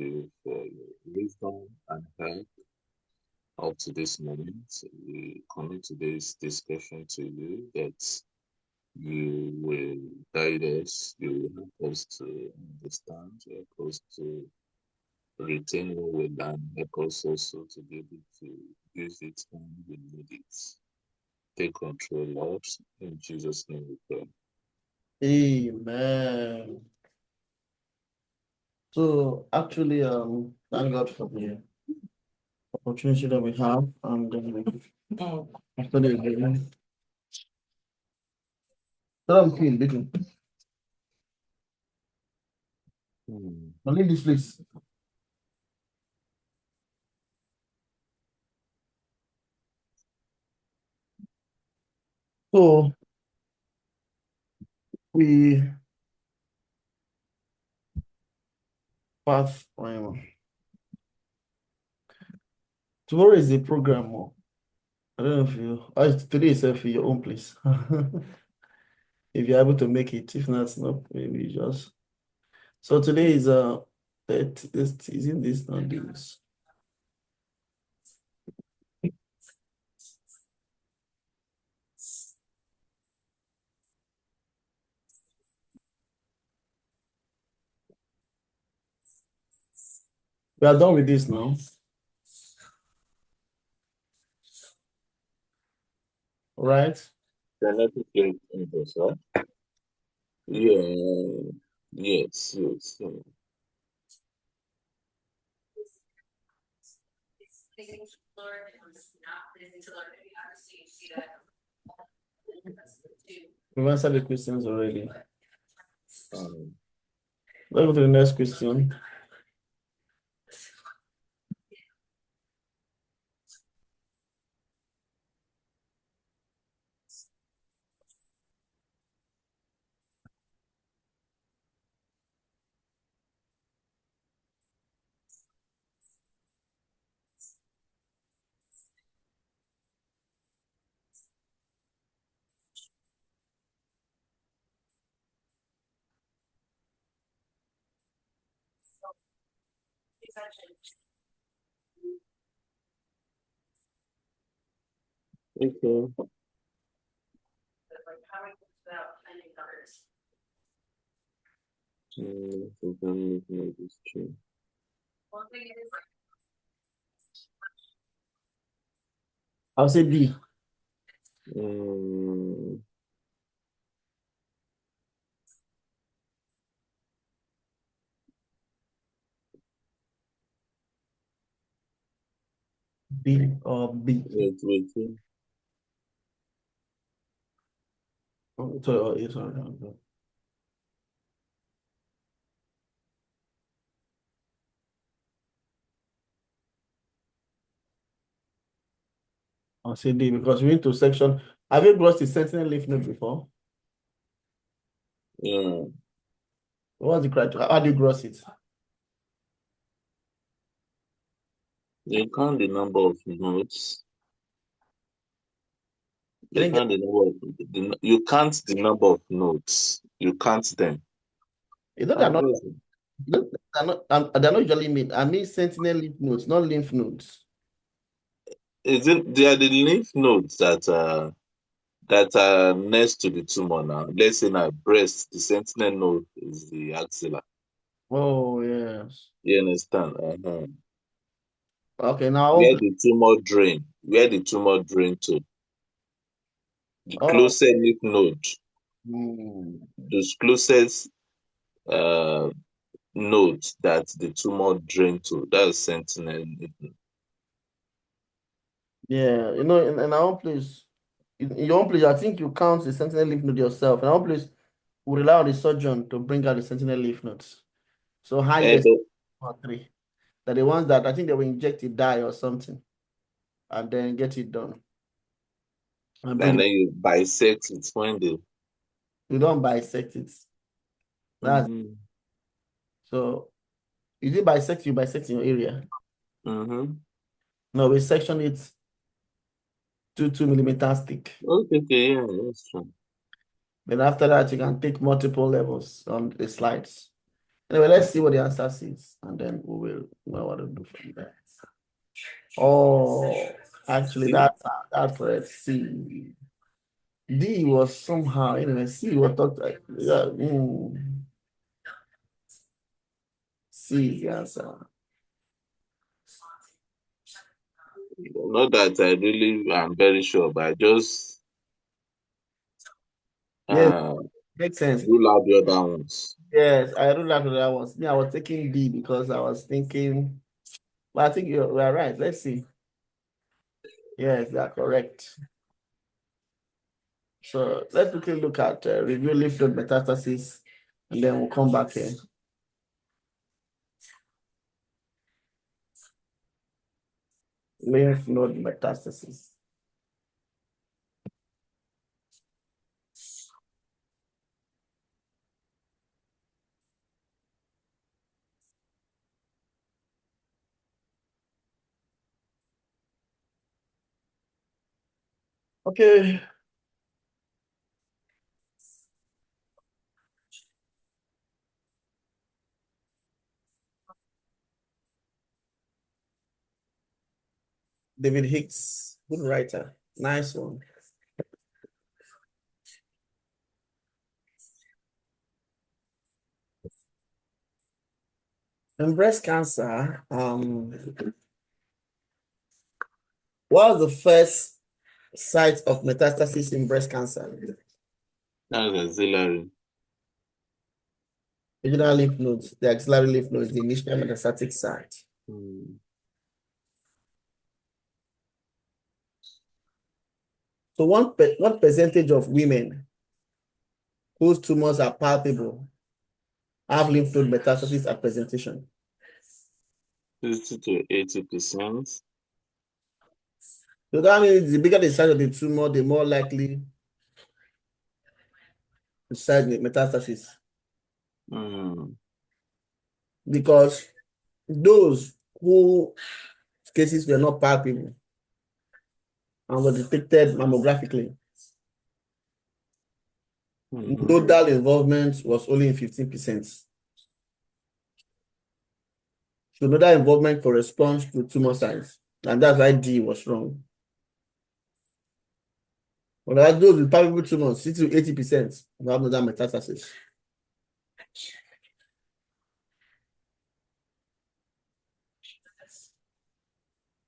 you for your wisdom and help up to this moment. We commit today's discussion to you that you will guide us, you will help us to understand, help us to retain what we learn, help us also to be able to use it when we need it. Take control, Lord. In Jesus' name we pray. Amen. So actually, thank God for the opportunity that we have, and after the game, so I'm clean, little. Now leave this place. So we pass. Tomorrow is the program. I don't know if you. Today is for your own place. If you're able to make it, if not, no, maybe just. So today is isn't this not this? We are done with this now. Right? Genetic changes, right? Yeah. Yes, yes. We've answered the questions already. Um, Let's go to the next question. okay. So then we can this true. I'll say B. B or B. Wait. Sorry. I'll say D because we went to section. Have you crossed the sentinel leaf node before? Yeah. What's the criteria? How do you cross it? You count the number of nodes. I You think count the number of you count the number of nodes. You count them. you know And cross they're not usually made. I mean sentinel lymph nodes, not lymph nodes. they are the lymph nodes that are next to the tumor now. Let's say now breast, the sentinel node is the axilla. Oh yes. You understand? Okay, now Where the tumor drain to. The oh closest lymph node, hmm. those closest uh, nodes that the tumor drain to, that's sentinel lymph node. Yeah, in our own place, in your own place, I think you count the sentinel lymph node yourself. In our own place, we rely on the surgeon to bring out the sentinel lymph nodes. So highest But or three. They're the ones that I think they will inject a dye or something and then get it done. And bring and it. then you bisect it when they. You don't bisect it. That's Mm-hmm. so is it bisect you bisect in your area? Mm-hmm. No, we section it to 2 millimeters thick. Okay, yeah, that's true. Then after that, you can take multiple levels on the slides. Anyway, let's see what the answer says, and then we will know what to do from there. Oh, actually, See, that's correct. C. D was somehow, anyway, C was thought like, yeah, C is the answer. not that I really am very sure, but I just Yes, uh makes sense. rule out the other ones. Yes, I don't know that was me. I was taking D because I was thinking, but I think you are right. Let's see. Yes, you are correct. So let's quickly look at review lymph node metastasis, and then we'll come back here. Lymph node metastasis. Okay. David Hicks, good writer. Nice one. In breast cancer, what was the first site of metastasis in breast cancer? That's auxiliary. Regional lymph nodes, the axillary lymph nodes, the initial metastatic site. Hmm. So what percentage of women whose tumors are palpable have lymph node metastasis at presentation? 60 to 80%. So that means the bigger the size of the tumor, the more likely to site metastasis. Hmm. Because those who cases were not palpable and were detected mammographically, Hmm. nodal involvement was only in 15%. So nodal involvement corresponds to tumor size, and that's why D was wrong. But those with palpable tumors, 60 to 80% have nodal metastasis.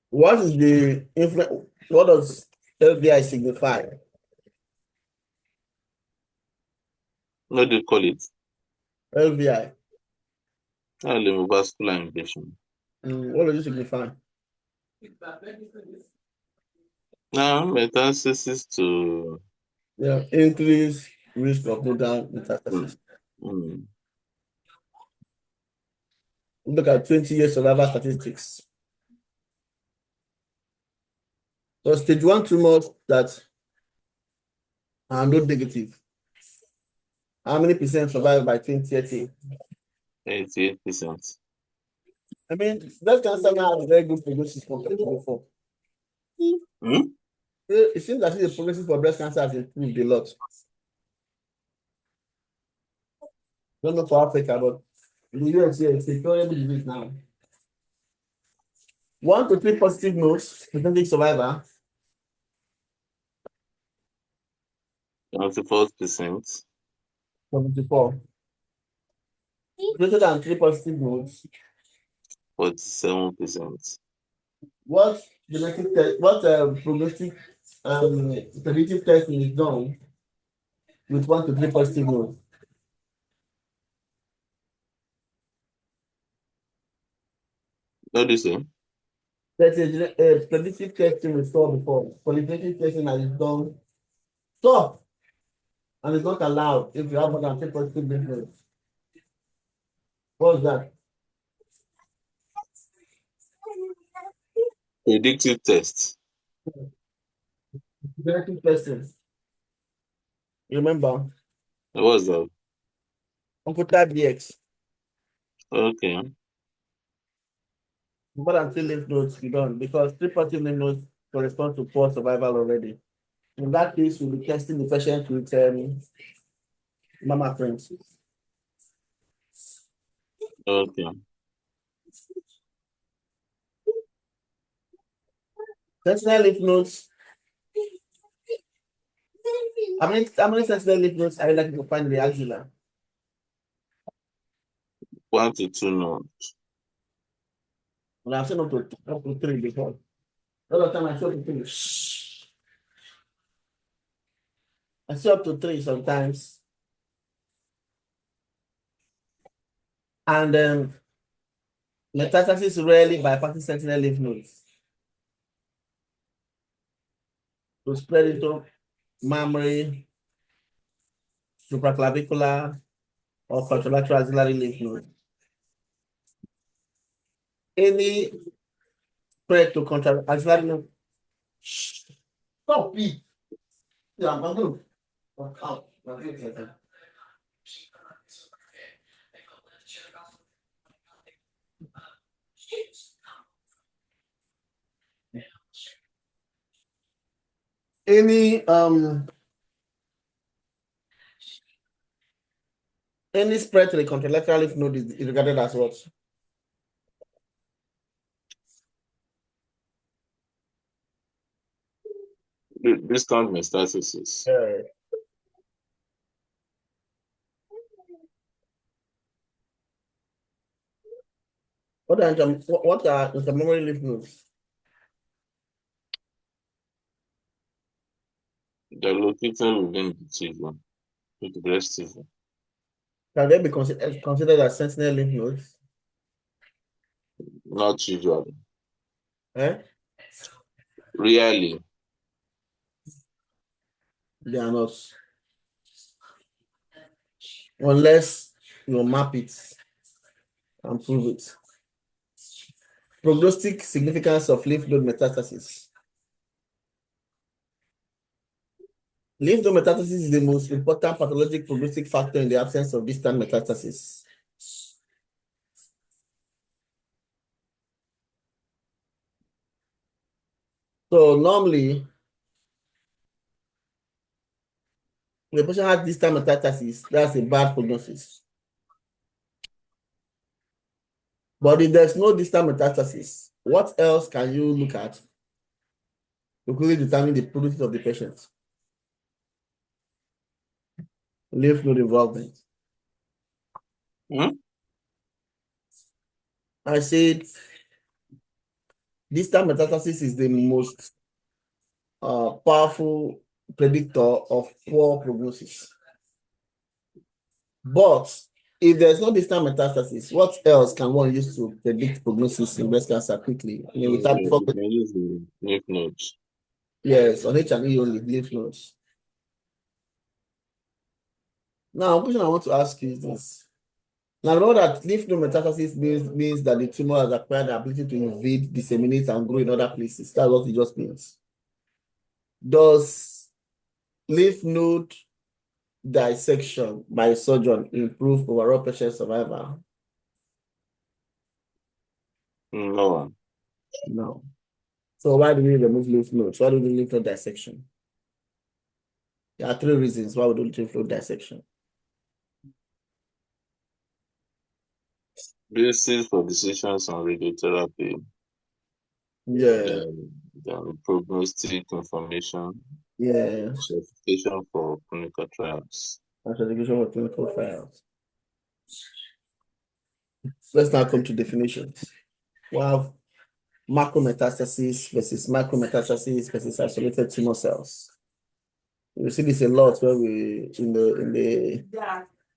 What is the influence? What does LVI signify? What do you call it? LVI. Vascular infection. What does it signify? Now, metastasis to Yeah, increased risk of nodal mm, metastasis. mm, Look at 20-year survival statistics. So stage 1 tumors that are node negative, how many percent survive by 2030? 88%. I mean, breast cancer now has a very good prognosis compared to before. Hmm? It seems that the prognosis for breast cancer has improved a lot. Don't know for Africa, but in the US, yeah, it's a curable disease now. 1 to 3 positive nodes, percentage survivor, 74%. 74. Greater than 3 positive nodes. 47%. What genetic test, what prognostic predictive testing is done with 1 to 3 positive nodes? What do you say? There's a predictive testing we saw before. Qualitative testing that is done. Stop! And it's not allowed if you have more than 3 positive lymph nodes. What's that? Predictive test. Genetic testing. You remember? What's that? Oncotype DX. Okay. More than 3 lymph nodes you done because 3 positive lymph nodes correspond to poor survival already. In that case, we'll be testing the patient with mama friends. Okay. Sentinel lymph nodes. How many sentinel lymph nodes are you likely to find in the axilla? 1 to 2 nodes. Well, I've seen up to three before. A lot of time I see up to three. I see up to three sometimes. And metastasis rarely bypassing sentinel lymph nodes to spread into mammary, supraclavicular, or contralateral axillary lymph node. Any spread to contralateral axillary lymph. Stop it. Yeah, I'm going to out. Any spread to the contralateral lymph node is regarded as what? Distant metastasis. Yeah. What are intermammary lymph nodes? They're located within the tissue, with the breast tissue. Can they be considered as sentinel lymph nodes? Not usually. Eh? Rarely. They are not. Unless you map it and prove it. Prognostic significance of lymph node metastasis. Lymph node metastasis is the most important pathologic prognostic factor in the absence of distant metastasis. So normally, when the patient has distant metastasis, that's a bad prognosis. But if there's no distant metastasis, what else can you look at to quickly determine the prognosis of the patient? Lymph node involvement. Hmm? I said distant metastasis is the most powerful predictor of poor prognosis. But if there's no distant metastasis, what else can one use to predict prognosis in breast cancer quickly? I mean, without before, You can use the lymph nodes. yes, on H&E only, lymph nodes. Now, the question I want to ask you is this. Now, know that lymph node metastasis means that the tumor has acquired the ability to invade, disseminate, and grow in other places. That's what it just means. Does lymph node dissection by surgeon improve overall patient survival? No. No. So why do we remove lymph nodes? Why do we do lymph node dissection? There are three reasons why we do lymph node dissection. Basis for decisions on radiotherapy, Yeah, then prognostic information, yeah. certification for clinical trials. Certification of clinical trials. Let's now come to definitions. We have macrometastasis versus micrometastasis versus isolated tumor cells. We see this a lot where we in the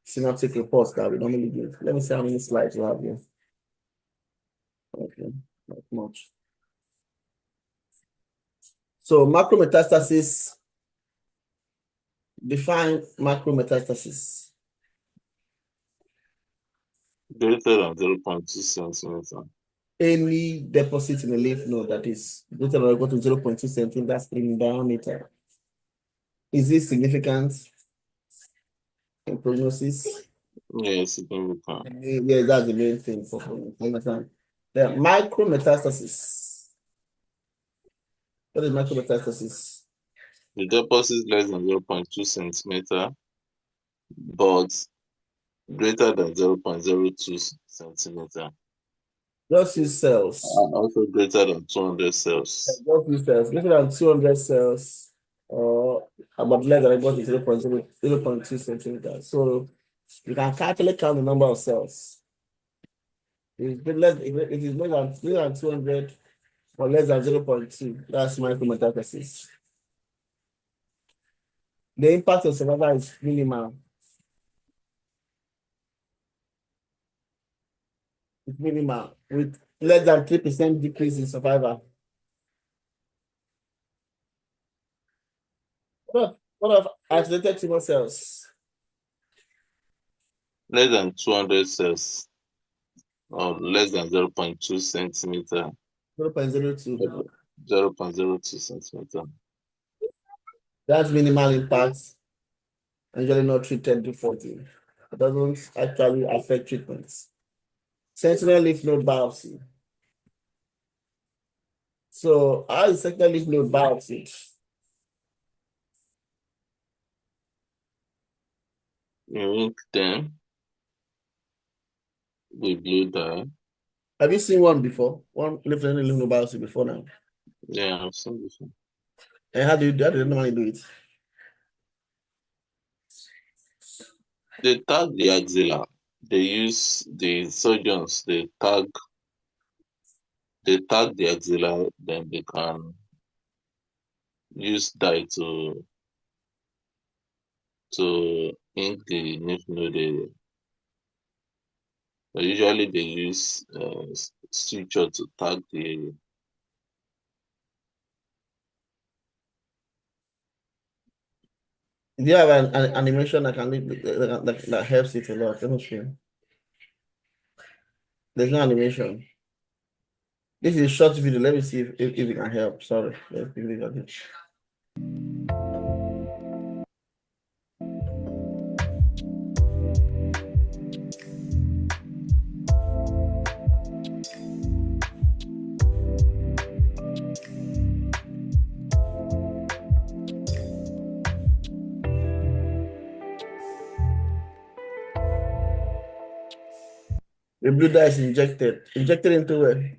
synoptic reports that we normally give. Let me see how many slides we have here. Okay, not much. So macrometastasis, define macrometastasis. Greater than 0.2 centimeter. Any deposit in a lymph node that is greater than or equal to 0.2 centimeters in diameter. Is this significant in prognosis? Yes, significant. Yeah, that's the main thing for understand. The micrometastasis. What is micrometastasis? The deposit less than 0.2 centimeter, but greater than 0.02 centimeter. Just use cells. And also greater than 200 cells. Just use cells. Greater than 200 cells or about less than equal to 0.2 centimeters. So you can calculate count the number of cells. If it is less than 200 or less than 0.2, that's micrometastasis. The impact of survival is minimal. It's minimal with less than 3% decrease in survival. What of isolated tumor cells? Less than 200 cells or less than 0.2 centimeter. 0.02. 0.02 centimeter. That's minimal impact, usually not treated defaulting. It doesn't actually affect treatments. Sentinel lymph node biopsy. So how is sentinel lymph node biopsy? You ink them with blue dye. Have you seen one before? One lymph node biopsy before now? Yeah, I've seen before. And how do you normally do it? They tag the axilla. They use the surgeons, they tag the axilla, then they can use dye to ink the lymph node area. But usually they use suture to tag the area. Do you have an animation that can that helps it a lot? Let me see. There's no animation. This is a short video. Let me see if it can help. Sorry. Let's see if it can help. The blue dye is injected. Injected into where?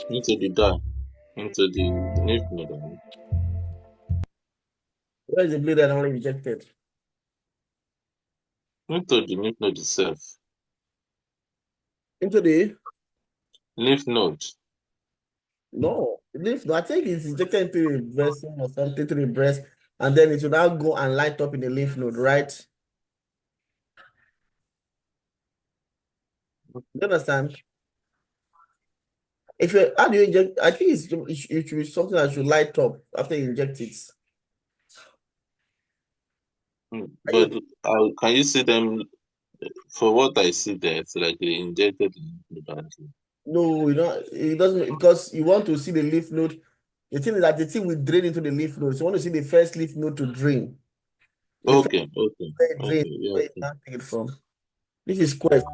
Into the dye, into the lymph node. Where is the blue dye normally injected? Into the lymph node itself. Into the Lymph node. no. Lymph node. I think it's injected into the breast or something to the breast, and then it will now go and light up in the lymph node, right? You understand? If you how do you inject? I think it should be something that should light up after you inject it. But can you see them? For what I see there, it's like they injected the lymph node. No, you know, it doesn't because you want to see the lymph node. The thing is that the thing will drain into the lymph node. So you want to see the first lymph node to drain. The first Okay, okay, where it drains, okay, yeah, where you okay. can't take it from. This is quest.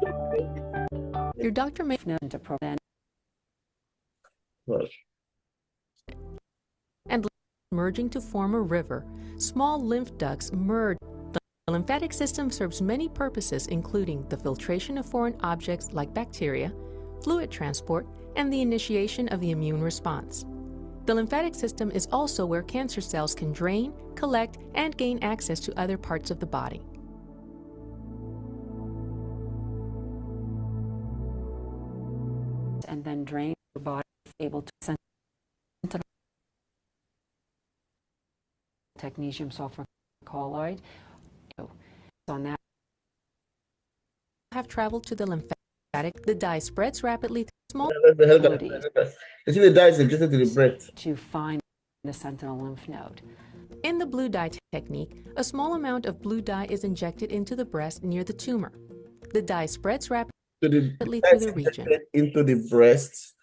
Your doctor may know to prevent and merging to form a river. Small lymph ducts merge. The lymphatic system serves many purposes, including the filtration of foreign objects like bacteria, fluid transport, and the initiation of the immune response. The lymphatic system is also where cancer cells can drain, collect, and gain access to other parts of the body. And then drain your body is able to send technetium sulfur colloid. On that, have traveled to the lymphatic. The dye spreads rapidly through small cavities You see the dye is injected to the breast to find the sentinel lymph node. In the blue dye technique, a small amount of blue dye is injected into the breast near the tumor. The dye spreads rapidly through the region. Into the breast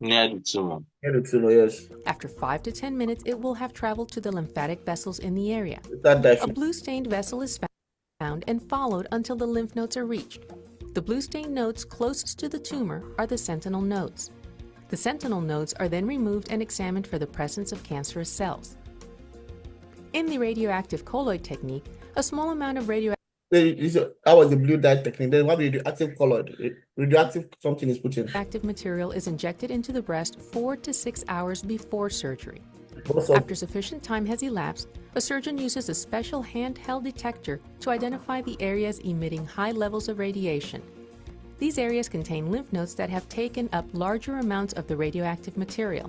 Near the tumor. near the tumor. Yes. After 5 to 10 minutes, it will have traveled to the lymphatic vessels in the area. That dye A blue stained vessel is found and followed until the lymph nodes are reached. The blue stained nodes closest to the tumor are the sentinel nodes. The sentinel nodes are then removed and examined for the presence of cancerous cells. In the radioactive colloid technique, a small amount of radioactive That was the blue dye technique. Then what radioactive colloid? Radioactive something is put in. material is injected into the breast 4 to 6 hours before surgery. Also, After sufficient time has elapsed, a surgeon uses a special handheld detector to identify the areas emitting high levels of radiation. These areas contain lymph nodes that have taken up larger amounts of the radioactive material.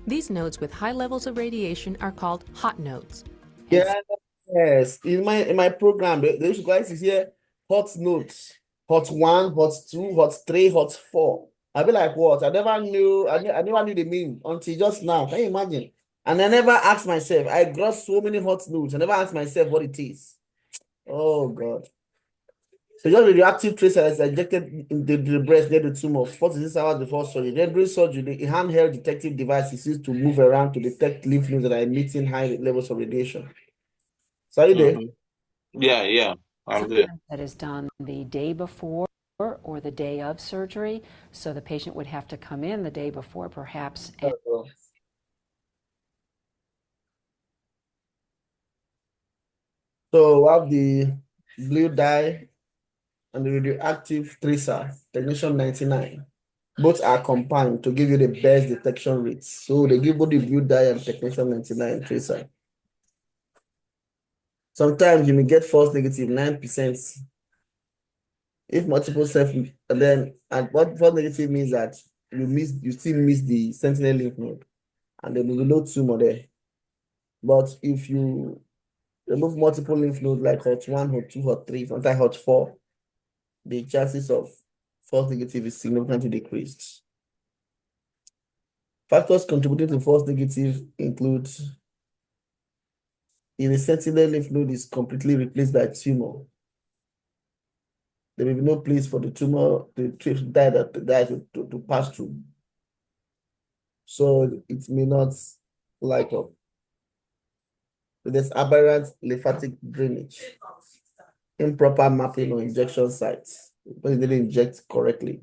These nodes with high levels of radiation are called hot nodes. yes. In my program, they used to guys is here hot notes, hot 1, hot 2, hot 3, hot 4. I'll be like, what? I never knew. I never knew the meaning until just now. Can you imagine? And I never asked myself. I got so many hot notes. I never asked myself what it is. Oh God. So just radioactive tracer is injected in the breast near the tumor 46 hours before surgery. Then during surgery, the handheld detective device is used to move around to detect lymph nodes that are emitting high levels of radiation. So are you there? Yeah, I'm there. That is done the day before or the day of surgery. So the patient would have to come in the day before, perhaps. And so we have the blue dye and the radioactive tracer, technetium 99. Both are combined to give you the best detection rates. So they give both the blue dye and technetium 99 tracer. Sometimes you may get false negative 9%. If multiple self, and what false negative means that you still miss the sentinel lymph node, and there will be no tumor there. But if you remove multiple lymph nodes like hot 1, hot 2, hot 3, sometimes hot 4, the chances of false negative is significantly decreased. Factors contributing to false negative include if the sentinel lymph node is completely replaced by tumor, there will be no place for the tumor, the dye to pass through. So it may not light up. There's aberrant lymphatic drainage, improper mapping or injection sites, because it didn't inject correctly.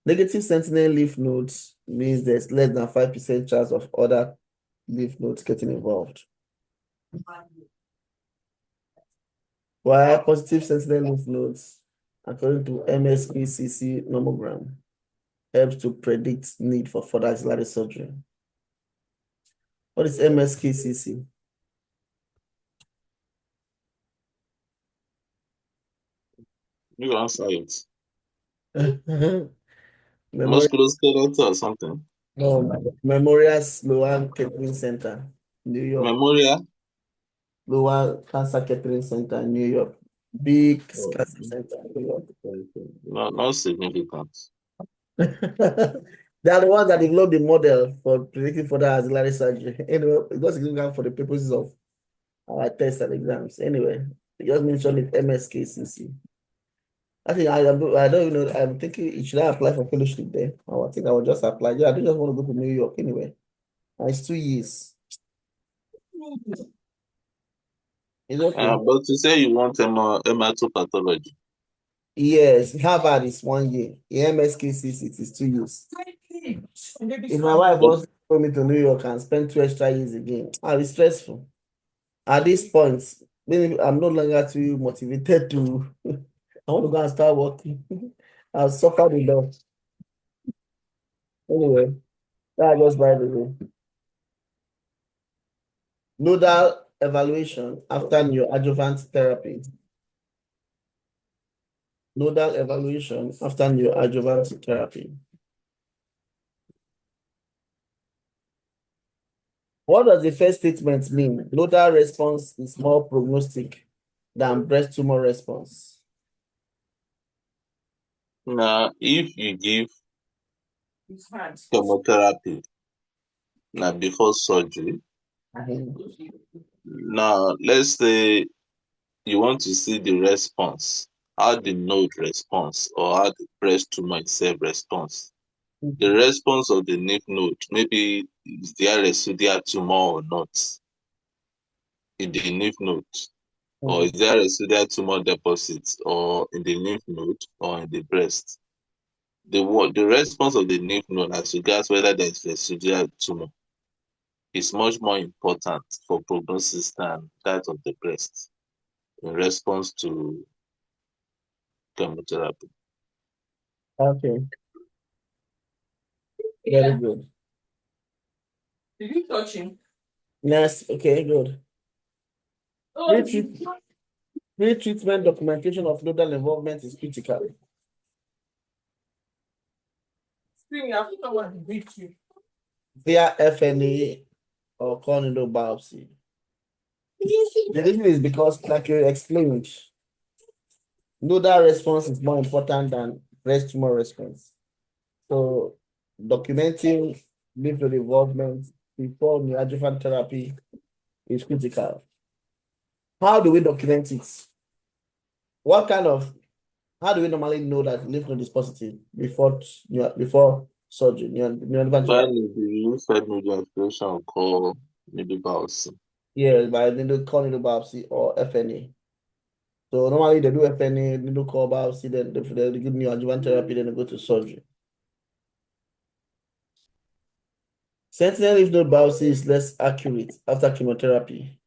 Negative sentinel lymph nodes means there's less than 5% chance of other lymph nodes getting involved. While positive sentinel lymph nodes, according to MSKCC nomogram, helps to predict need for further axillary surgery. What is MSKCC? You answer it. Memorial, Musculoskeletal or something. no, Memorial Sloan Kettering Center, New York. Memorial. Sloan Cancer Kettering Center, New York. Big Oh, cancer center, New York. not significant. They are the ones that developed the model for predicting further axillary surgery. Anyway, it was significant for the purposes of our tests and exams. Anyway, they just mentioned it MSKCC. I think I don't even know. I'm thinking, should I apply for fellowship there? I think I will just apply. Yeah, I don't just want to go to New York anyway. And it's 2 years. It's okay. But to say you want hematopathology. Yes, Harvard is 1 year. In MSKCC, it is 2 years. If my wife wants to go me to New York and spend 2 extra years again, I'll be stressful. At this point, maybe I'm no longer too motivated to. I want to go and start working. I've suffered enough. Anyway, that's just by the way. Nodal evaluation after neoadjuvant therapy. Nodal evaluation after neoadjuvant therapy. What does the first statement mean? Nodal response is more prognostic than breast tumor response. Now, if you give chemotherapy now before surgery, now let's say you want to see the response, how the node responds or how the breast tumor itself responds. The response of the lymph node, maybe is there residual tumor or not in the lymph node, or is there residual tumor deposits or in the lymph node or in the breast. The response of the lymph node as regards whether there is residual tumor is much more important for prognosis than that of the breast in response to chemotherapy. Okay, very good. Did you touch him? Next, okay, good. Pre-treat- Pre-treatment documentation of nodal involvement is critical. Via FNA or corneal biopsy. The reason is because, like you explained, nodal response is more important than breast tumor response. So, documenting lymph node involvement before neoadjuvant therapy is critical. How do we document it? How do we normally know that lymph node is positive before surgery, neoadjuvant While therapy? in the lymphoid node aspiration called nodal biopsy. Yeah, by needle corneal biopsy or FNA. So normally they do FNA, needle core biopsy, then they give neoadjuvant therapy, then they go to surgery. Sentinel lymph node biopsy is less accurate after chemotherapy.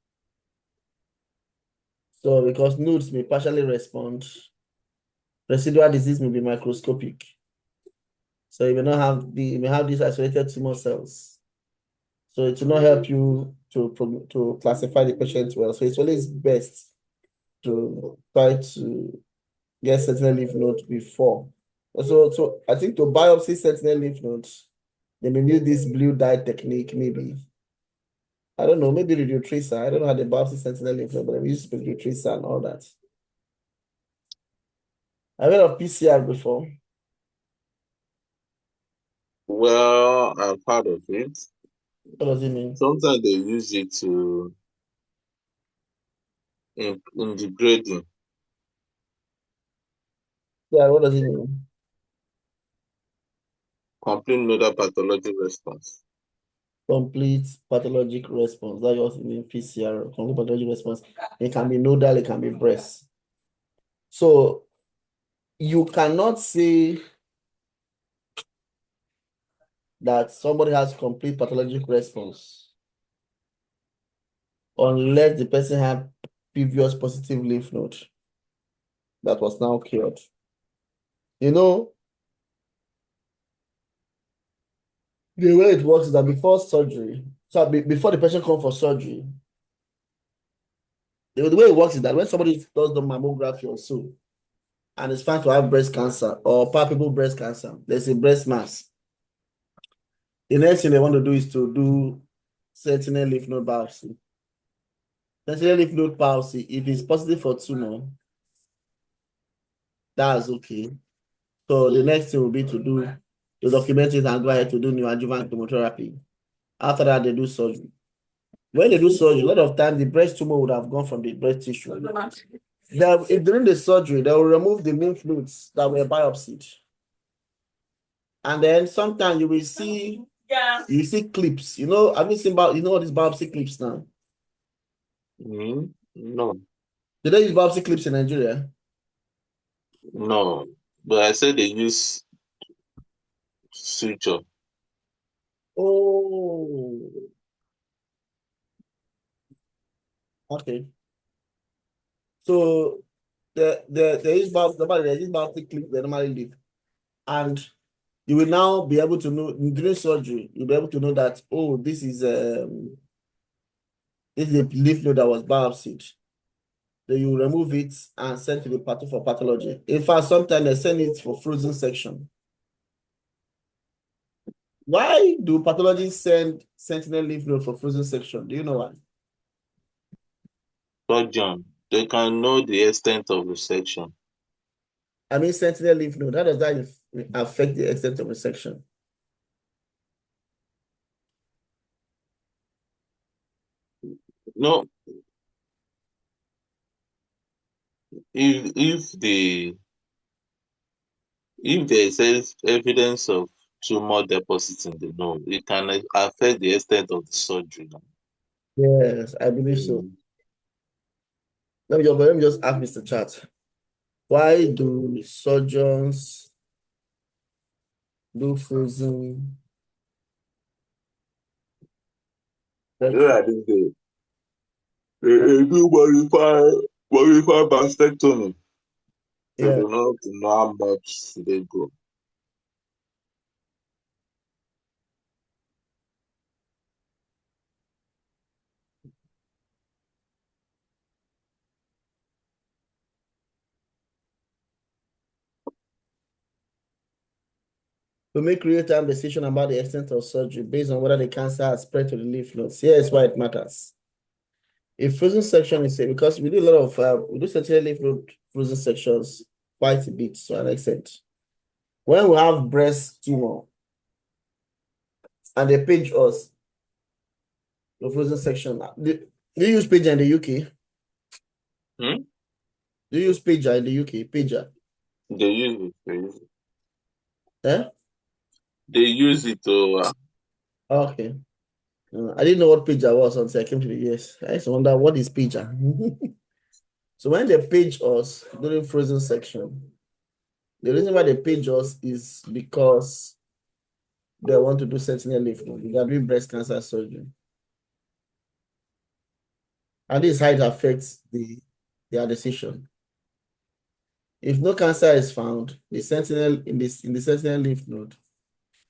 So because nodes may partially respond, residual disease may be microscopic. So you may have these isolated tumor cells. So it will not help you to classify the patient well. So it's always best to try to get sentinel lymph node before. So I think to biopsy sentinel lymph nodes, they may use this blue dye technique, maybe. I don't know, maybe radio tracer. I don't know how they biopsy sentinel lymph node, but they use radio tracer and all that. I've heard of PCR before. Well, I've heard of it. What does it mean? Sometimes they use it to in the grading. Yeah, what does it mean? Complete nodal pathology response. Complete pathologic response. That's what it means, PCR, complete pathologic response. It can be nodal, it can be breast. So you cannot say that somebody has complete pathologic response unless the person had previous positive lymph node that was now cured. You know, the way it works is that before surgery, so before the patient comes for surgery, the way it works is that when somebody does the mammography or so, and is found to have breast cancer or palpable breast cancer, there's a breast mass. The next thing they want to do is to do sentinel lymph node biopsy. Sentinel lymph node biopsy, if it's positive for tumor, that's okay. So the next thing will be to document it and go ahead to do neoadjuvant chemotherapy. After that, they do surgery. When they do surgery, a lot of time the breast tumor would have gone from the breast tissue. If during the surgery, they will remove the lymph nodes that were biopsied. And then sometimes you see clips. Have you seen all these biopsy clips now? No, Do they use biopsy clips in Nigeria? no. But I said they use suture. Oh, okay. So there is biopsy clip they normally leave. And you will now be able to know during surgery, you'll be able to know that, oh, this is a lymph node that was biopsied. Then you remove it and send to the patho for pathology. In fact, sometimes they send it for frozen section. Why do pathologists send sentinel lymph node for frozen section? Do you know why? Surgeon, they can know the extent of resection. I mean, sentinel lymph node. How does that affect the extent of resection? No, if there is evidence of tumor deposits in the node, it can affect the extent of the surgery. Yes, I believe so. Mm. Let me just ask Mr. Chat. Why do surgeons do frozen I think they do modify mastectomy. So Yeah. they know to know how much they go. To make real-time decision about the extent of surgery based on whether the cancer has spread to the lymph nodes. Here is why it matters. If frozen section is because we do a lot of we do sentinel lymph node frozen sections quite a bit to an extent. When we have breast tumor and they page us the frozen section, do you use pager in the UK? Hmm? Do you use pager in the UK? Pager? They use it. They use it. Eh? They use it to. Okay. I didn't know what pager was until I came to the US. I used to wonder what is pager. So when they page us during frozen section, the reason why they page us is because they want to do sentinel lymph node. They are doing breast cancer surgery. And this is how it affects their decision. If no cancer is found, the sentinel in the sentinel lymph node,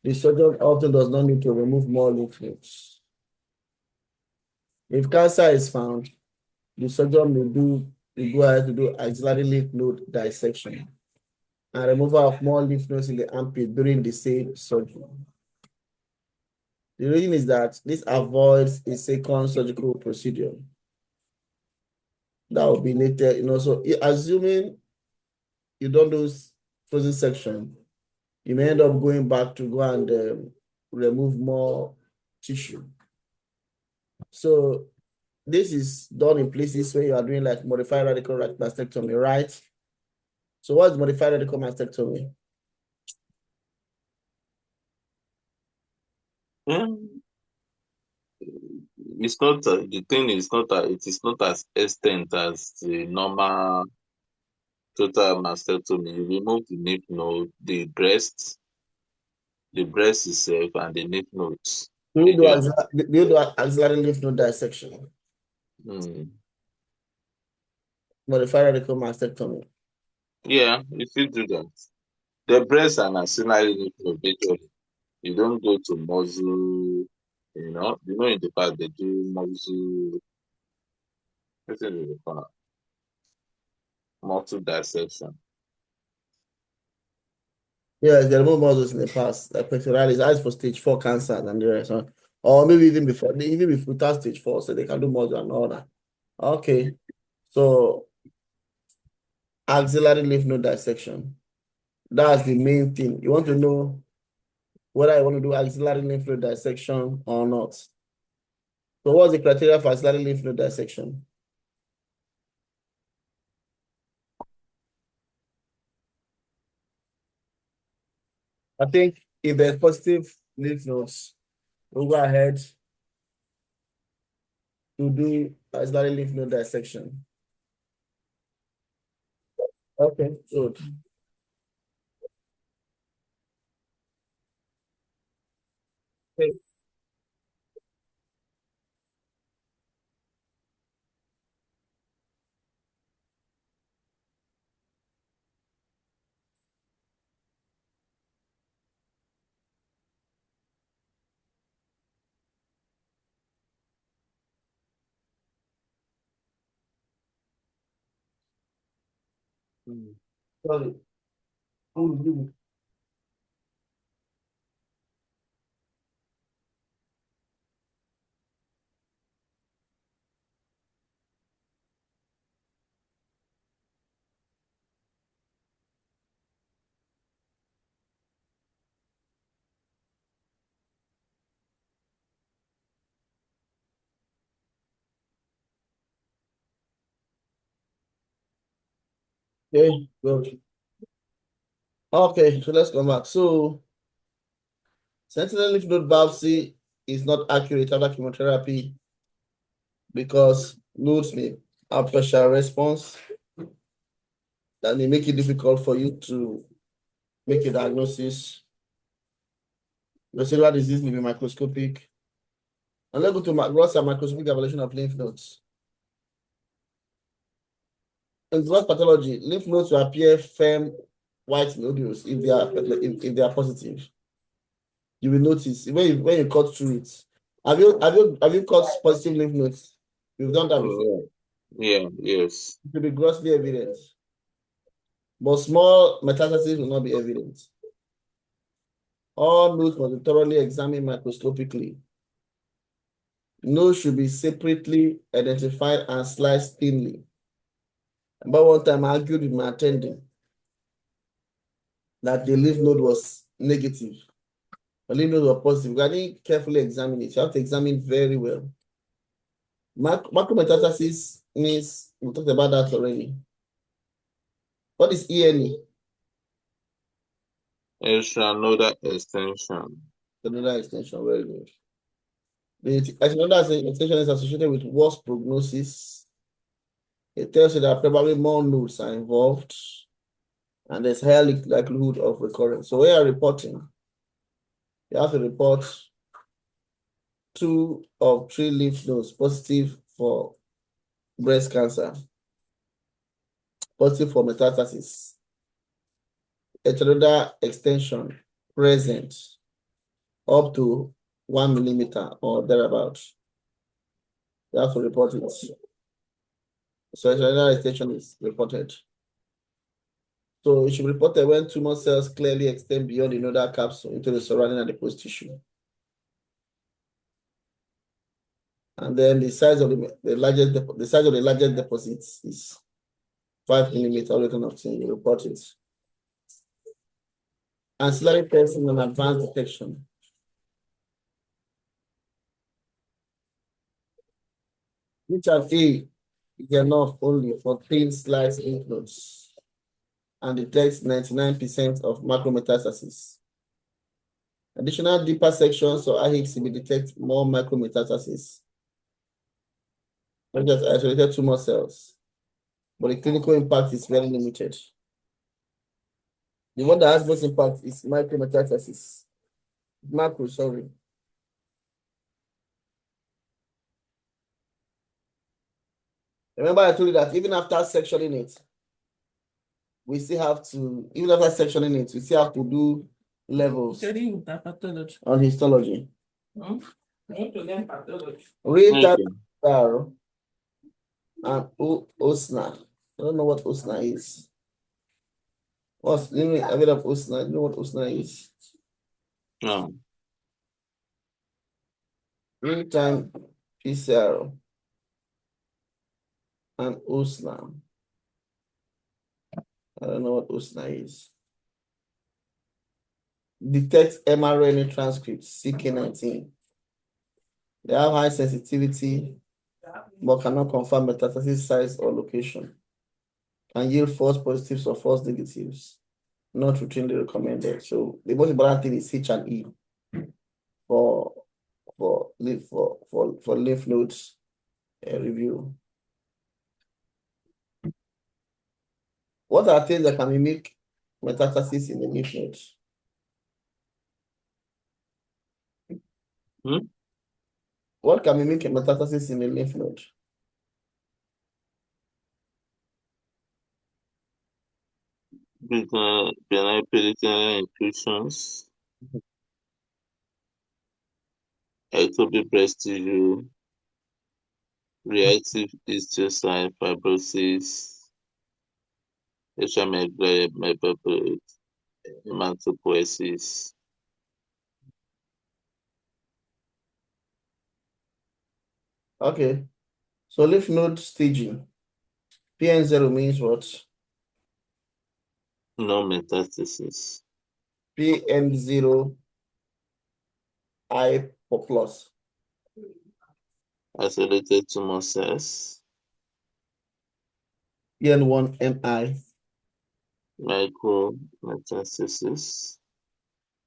the surgeon often does not need to remove more lymph nodes. If cancer is found, the surgeon will go ahead to do axillary lymph node dissection and removal of more lymph nodes in the armpit during the same surgery. The reason is that this avoids a second surgical procedure that will be later, so assuming you don't do frozen section, you may end up going back to go and remove more tissue. So this is done in places where you are doing like modified radical mastectomy, right? So what's modified radical mastectomy? Hmm? It's not the thing is not it is not as extent as the normal total mastectomy. You remove the lymph node, the breast itself, and the lymph nodes. Majorly. Do you do axillary lymph node dissection? Mm. Modified radical mastectomy. Yeah, if you do that. The breast and axillary lymph node majorly. You don't go to muscle, in the past they do muscle, what's it they call it? Muscle dissection. Yes, they remove muscles in the past, like pectoralis, eyes for stage 4 cancer and the rest. Or maybe even before, even if without stage 4, so they can do muscle and all that. Okay. So axillary lymph node dissection. That's the main thing. You want to know whether I want to do axillary lymph node dissection or not. So what's the criteria for axillary lymph node dissection? I think if there's positive lymph nodes, we'll go ahead to do axillary lymph node dissection. Okay, good. Okay. Mm. Sorry. Mhm. Okay, good. Okay, so let's come back. So sentinel lymph node biopsy is not accurate after chemotherapy because nodes may have partial response that may make it difficult for you to make a diagnosis. The cellular disease may be microscopic. And let's go to gross and microscopic evaluation of lymph nodes. In gross pathology, lymph nodes will appear firm white nodules if they are positive. You will notice when you cut through it. Have you cut positive lymph nodes? You've done that before. Yes. It will be grossly evident. But small metastases will not be evident. All nodes must be thoroughly examined microscopically. Nodes should be separately identified and sliced thinly. About one time, I argued with my attending that the lymph node was negative. The lymph node was positive. I didn't carefully examine it. You have to examine very well. Macrometastasis means, we talked about that already. What is ENE? Extranodal extension. Another extension, very good. The extranodal extension is associated with worse prognosis. It tells you that probably more nodes are involved and there's higher likelihood of recurrence. So when you're reporting, you have to report 2 of 3 lymph nodes positive for breast cancer, positive for metastasis, extranodal extension present up to 1 millimeter or thereabout. You have to report it. So extranodal extension is reported. So it should be reported when tumor cells clearly extend beyond the nodal capsule into the surrounding adipose tissue. And then the size of the largest deposits is 5 millimeter, all kind of thing. You report it. Ancillary testing and advanced detection. Richard A is enough only for thin slice lymph nodes and detects 99% of macrometastasis. Additional deeper sections or IHC will detect more micrometastasis, not just isolated tumor cells, but the clinical impact is very limited. The one that has most impact is micrometastasis. Macro, sorry. Remember I told you that even after sectioning it, we still have to, even after sectioning it, we still have to do levels on histology. Read that and OSNA. I don't know what OSNA is. Let me have it up OSNA. You know what OSNA is? No. Real-time PCR and OSNA. I don't know what OSNA is. Detect mRNA transcripts, CK19. They have high sensitivity, but cannot confirm metastasis size or location. Can yield false positives or false negatives. Not routinely recommended. So the most important thing is H and E for lymph nodes review. What are things that can mimic metastasis in the lymph nodes? What can mimic metastasis in the lymph node? Benign peritoneal inclusions, ectopic breast tissue, reactive histiocyte fibrosis, extramedullary hematopoiesis. Okay. So lymph node staging. PN0 means what? No metastasis. PN0 I plus. Isolated tumor cells. PN1 MI. Micrometastasis.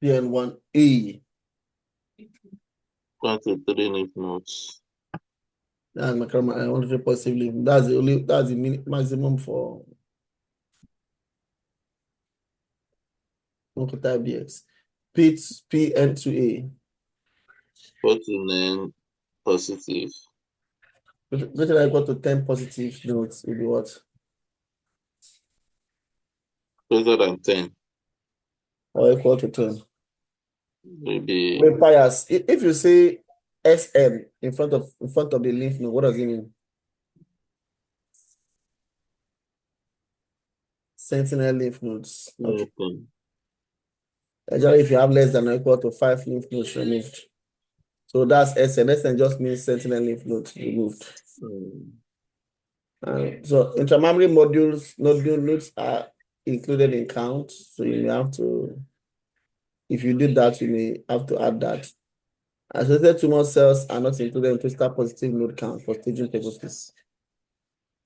PN1 A. 1 to 3 lymph nodes. That's my current. I want to positive lymph. That's the maximum for oncotype BX. PN2A. 4 to 9 positive. Greater than or equal to 10 positive nodes will be what? Greater than 10 Or equal to 10. maybe Wait, bias. If you say SM in front of the lymph node, what does it mean? Sentinel lymph nodes. Okay. okay. Actually, if you have less than or equal to 5 lymph nodes removed. So that's SN. SN just means sentinel lymph nodes removed. So intramammary nodes are included in count. So you may have to, if you did that, you may have to add that. Associated tumor cells are not included in total positive node count for staging purposes.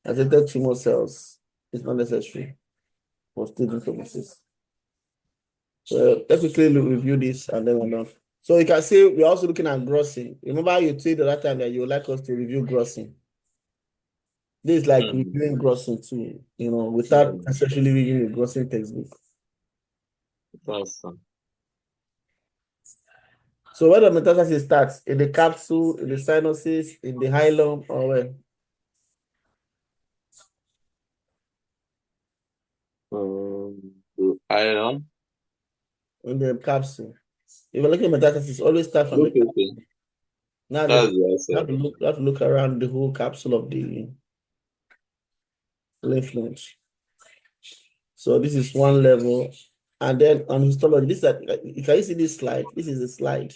Associated tumor cells is not necessary for staging purposes. So let's quickly review this and then we're done. So you can see we're also looking at grossing. Remember you said the last time that you would like us to review grossing. This is like reviewing grossing too, without necessarily reading a grossing textbook. That's fine. So where the metastasis starts? In the capsule, in the sinuses, in the hilum, or where? The iron. In the capsule. If you're looking at metastasis, always start from the capsule. Okay. Now That's you the have to look around the whole capsule of the lymph nodes. So this is one level. And then on histology, can you see this slide? This is a slide.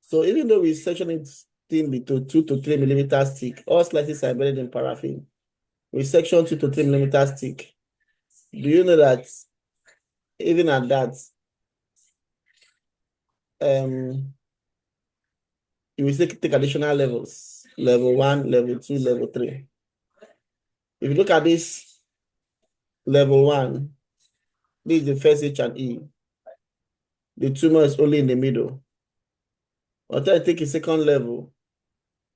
So even though we section it thinly to 2 to 3 millimeters thick, all slices are embedded in paraffin. We section 2 to 3 millimeters thick. Do you know that even at that, you will take additional levels, level 1, level 2, level 3. If you look at this level 1, this is the first H and E. The tumor is only in the middle. Until I take a second level,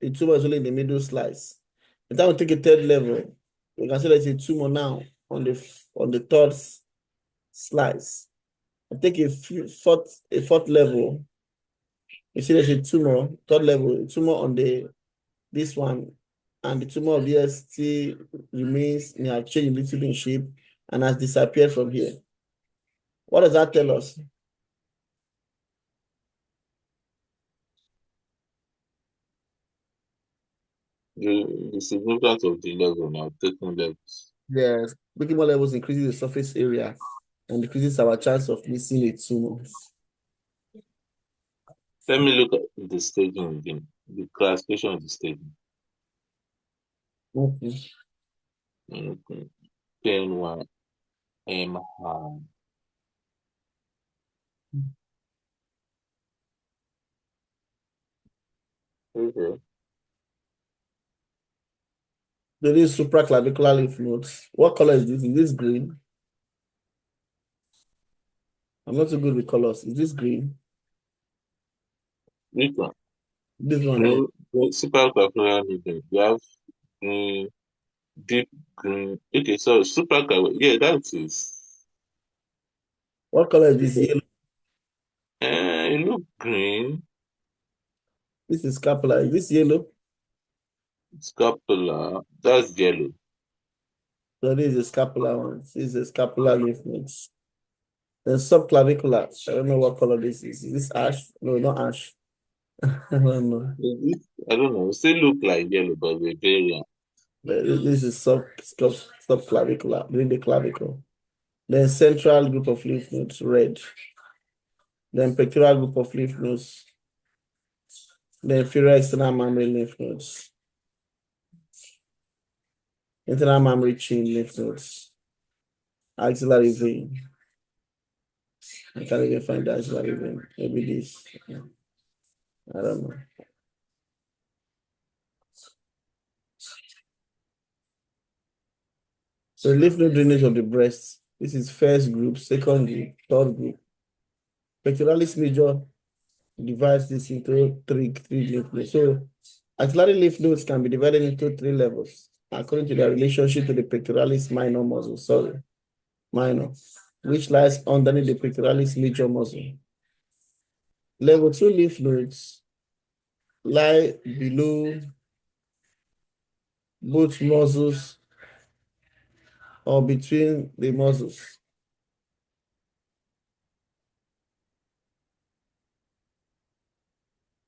the tumor is only in the middle slice. By the time we take a third level, we can see there's a tumor now on the third slice. I take a fourth level, you see there's a tumor, third level, a tumor on this one, and the tumor of here still remains, may have changed a little bit in shape and has disappeared from here. What does that tell us? the significance of the level now, taking levels. Yes, making more levels increases the surface area and decreases our chance of missing a tumor. Let me look at the staging again, the classification of the staging. Okay. Okay. PN1, M high. Okay. There is supraclavicular lymph nodes. What color is this? Is this green? I'm not so good with colors. Is this green? Which one? This one here. Green, super calculator medium. You have green, deep green. Okay, so super calculator. Yeah, that is. What color is this? Yellow. It look green. This is scapula. Is this yellow? Scapula. That's yellow. So this is the scapula one. This is the scapular lymph nodes. Then subclavicular. I don't know what color this is. Is this ash? No, not ash. I don't know. I don't know. Still look like yellow, but the variant. This is subclavicular, within the clavicle. Then central group of lymph nodes, red. Then pectoral group of lymph nodes. Then inferior external mammary lymph nodes. Internal mammary chain lymph nodes. Axillary vein. I can't even find the axillary vein. Maybe this. I don't know. So lymph node drainage of the breast. This is first group, second group, third group. Pectoralis major divides this into three lymph nodes. So axillary lymph nodes can be divided into 3 levels according to their relationship to the pectoralis minor muscle. Minor, which lies underneath the pectoralis major muscle. Level 2 lymph nodes lie below both muscles or between the muscles.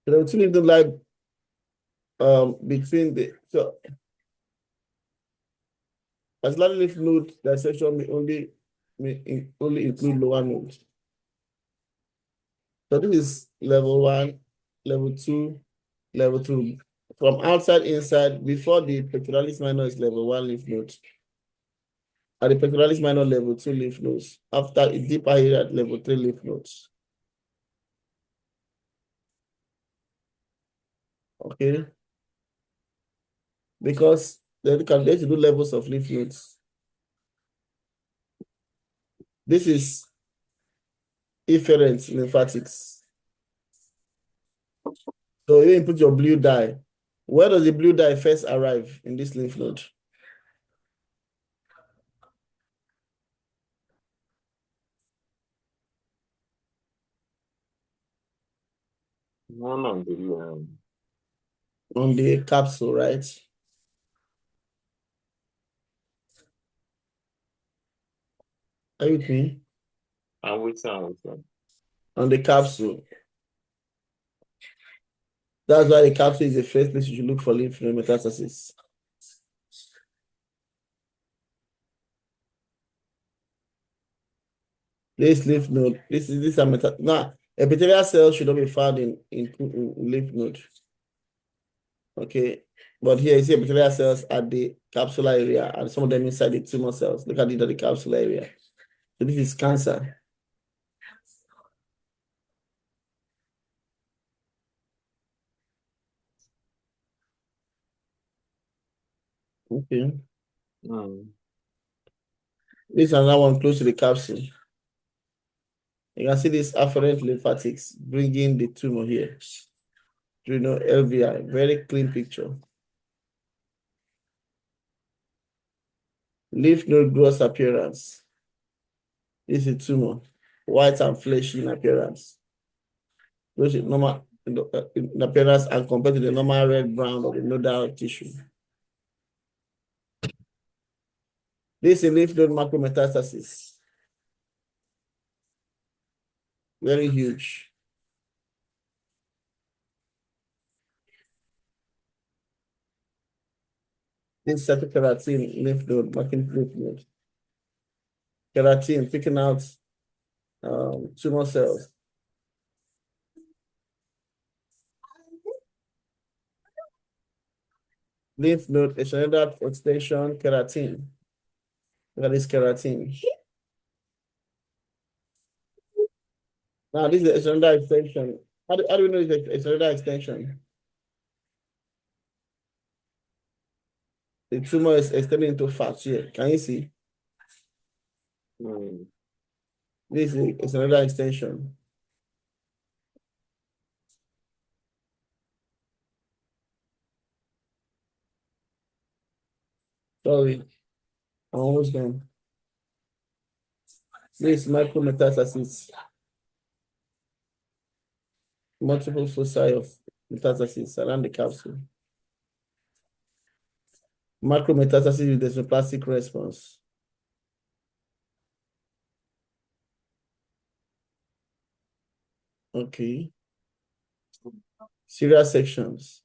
The level 2 lymph node lie between the axillary lymph node dissection may only include lower nodes. So this is level 1, level 2, level 2. From outside inside, before the pectoralis minor is level 1 lymph node. At the pectoralis minor, level 2 lymph nodes. After a deeper area at level 3 lymph nodes. Okay. Because then you can get to do levels of lymph nodes. This is efferent lymphatics. So you put your blue dye. Where does the blue dye first arrive in this lymph node? One On the capsule, right? Are you with me? I'm with you. On the capsule. That's why the capsule is the first place you should look for lymph node metastasis. This lymph node, this is a meta. Now, epithelial cells should not be found in lymph node. Okay, but here you see epithelial cells at the capsular area, and some of them inside the tumor cells. Look at it at the capsular area. So this is cancer. Okay. This is another one close to the capsule. You can see this afferent lymphatics bringing the tumor here. You know, LVI, very clean picture. Lymph node gross appearance. This is tumor, white and fleshy in appearance. Those is normal in appearance and compared to the normal red brown of the nodal tissue. This is lymph node macrometastasis. Very huge. This is keratin lymph node, marking lymph node. Keratin picking out tumor cells. Lymph node extended extension keratin. Look at this keratin. Now this is extended extension. How do we know it's extended extension? The tumor is extending into fat here. Can you see? This is another extension. Sorry, I'm almost done. This micrometastasis. Multiple foci of metastasis around the capsule. Macrometastasis with desmoplastic response. Okay. Serial sections.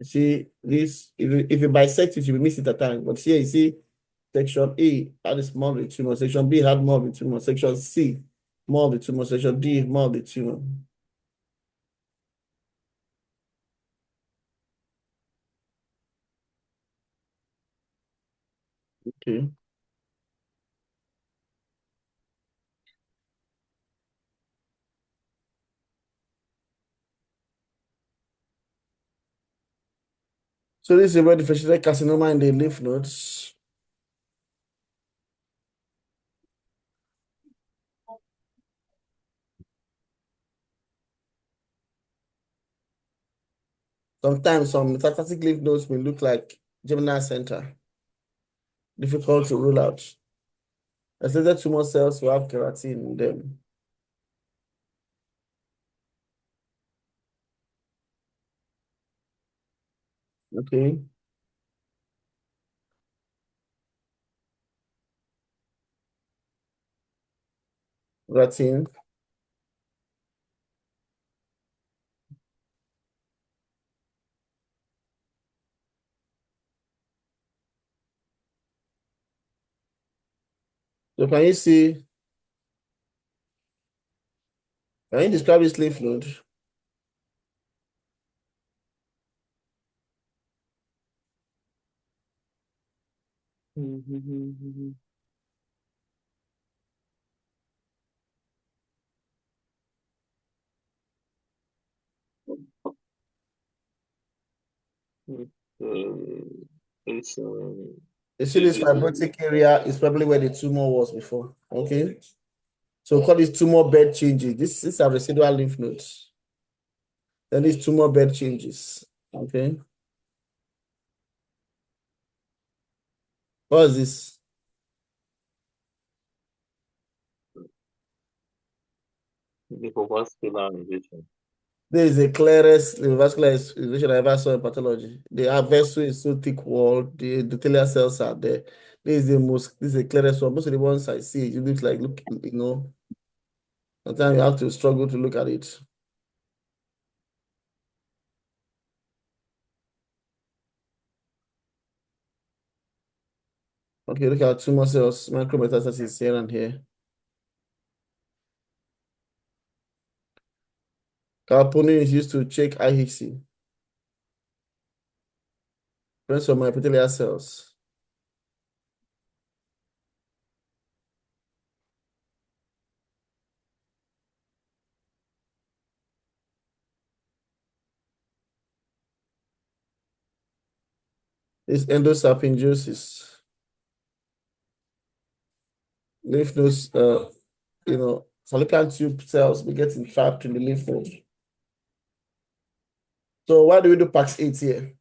See this, if you bisect it, you will miss it at times. But here you see section A had a small of the tumor, section B had more of the tumor, section C more of the tumor, section D more of the tumor. Okay. So this is where differentiated carcinoma in the lymph nodes. Sometimes some metastatic lymph nodes may look like germinal center. Difficult to rule out. Extended tumor cells will have keratin in them. Okay. Latin. So can you describe this lymph node? It's You see this visible. fibrotic area is probably where the tumor was before. Okay. So call this tumor bed changes. These are residual lymph nodes. Then these tumor bed changes. Okay. What is this? Vascular invasion. This is the clearest vascular invasion I ever saw in pathology. The vessel is so thick walled, the endothelial cells are there. This is the clearest one. Most of the ones I see, it looks like, sometimes you have to struggle to look at it. Okay, look at tumor cells, micrometastasis here and here. Calpulin is used to check IHC. Friends of my epithelial cells. This endosarpingiosis. Lymph nodes, fallopian tube cells be getting trapped in the lymph node. So why do we do PAX8 here?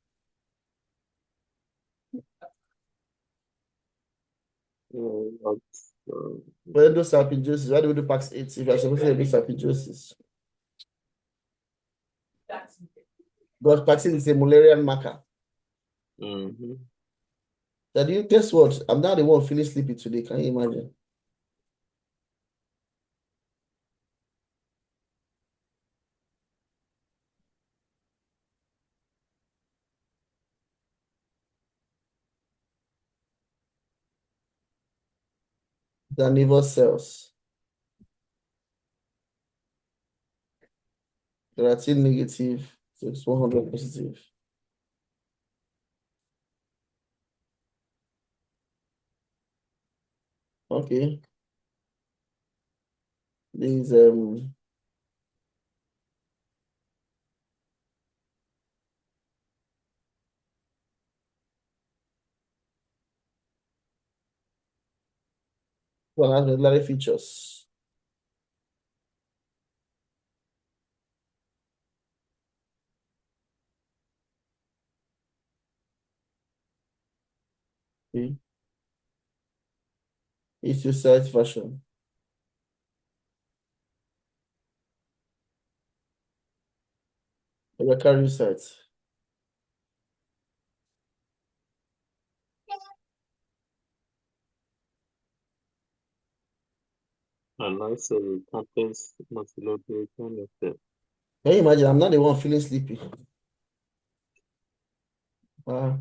For endosarpingiosis, why do we do PAX8 if you're supposed to do sarpingiosis? Because PAX8 is a Mullerian marker. Mm-hmm. That you guess what? I'm not the one feeling sleepy today. Can you imagine? The nervous cells. Creatine negative, 100 positive. Okay. These one has medullary features. Okay. Histiocyte version. Megakaryocyte. And also contains musculoskeletal effect. Can you imagine? I'm not the one feeling sleepy. Wow.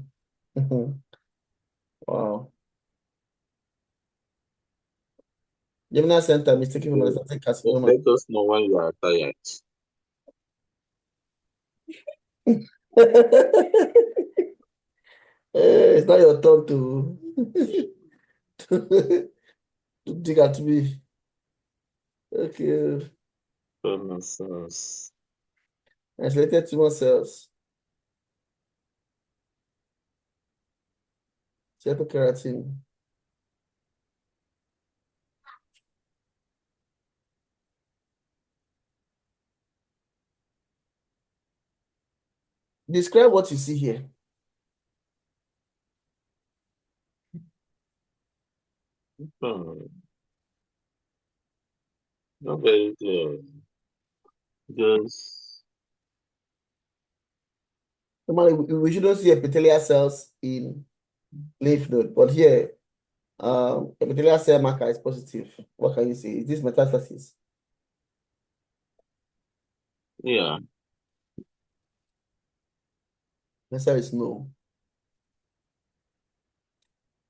Wow. Gemini Center mistaken for metastatic carcinoma. Let us know when you are tired. It's not your turn to, to dig at me. Okay. Pernicious. Isolated tumor cells. Cytokeratin. Describe what you see here. Not very clear. Just Normally, we shouldn't see epithelial cells in lymph node, but here, epithelial cell marker is positive. What can you say? Is this metastasis? Yeah. The answer is no.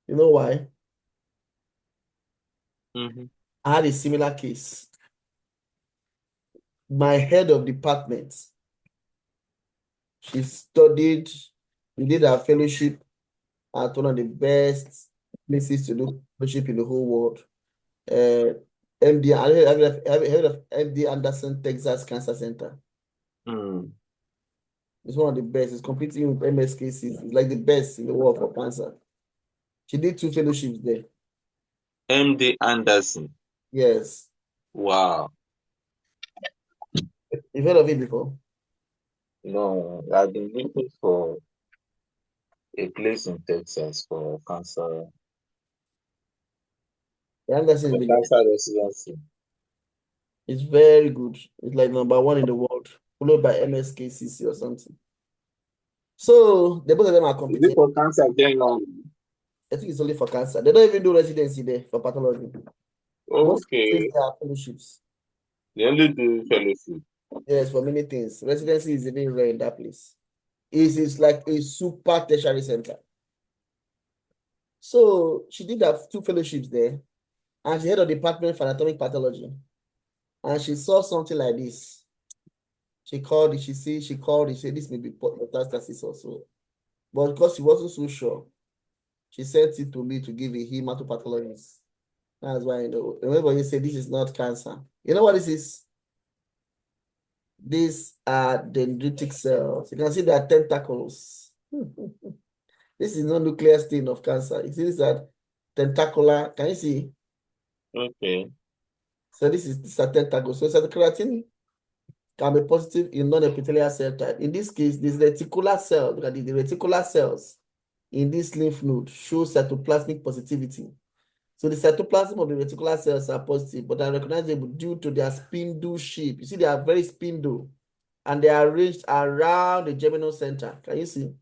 You know why? Mm-hmm. I had a similar case. My head of department, she studied, we did her fellowship at one of the best places to do fellowship in the whole world. MD, have you heard of MD Anderson, Texas Cancer Center? Mm. It's one of the best. It's competing with MSKC. It's like the best in the world for cancer. She did 2 fellowships there. MD Anderson. Yes. Wow. You've heard of it before? No, I've been looking for a place in Texas The Anderson is for really, cancer residency. it's very good. It's like #1 in the world, followed by MSKCC or something. So the both of them are Is it competing. for cancer generally? I think it's only for cancer. They don't even do residency there for pathology. Most places Okay. they are fellowships. They only do fellowship. Yes, for many things. Residency is even rare in that place. It's like a super tertiary center. So she did have 2 fellowships there, and she had a department for anatomic pathology. And she saw something like this. She called it, she called it, she said this may be metastasis also. But because she wasn't so sure, she sent it to me to give a hematopathologist. That's why I know. Remember, you say this is not cancer. You know what this is? These are dendritic cells. You can see their tentacles. This is not nuclear stain of cancer. You see this are tentacular. Can you see? Okay. So these are tentacles. So creatine can be positive in non-epithelial cell type. In this case, this reticular cell, look at the reticular cells in this lymph node show cytoplasmic positivity. So the cytoplasm of the reticular cells are positive, but are recognizable due to their spindle shape. You see, they are very spindle, and they are arranged around the germinal center. Can you see?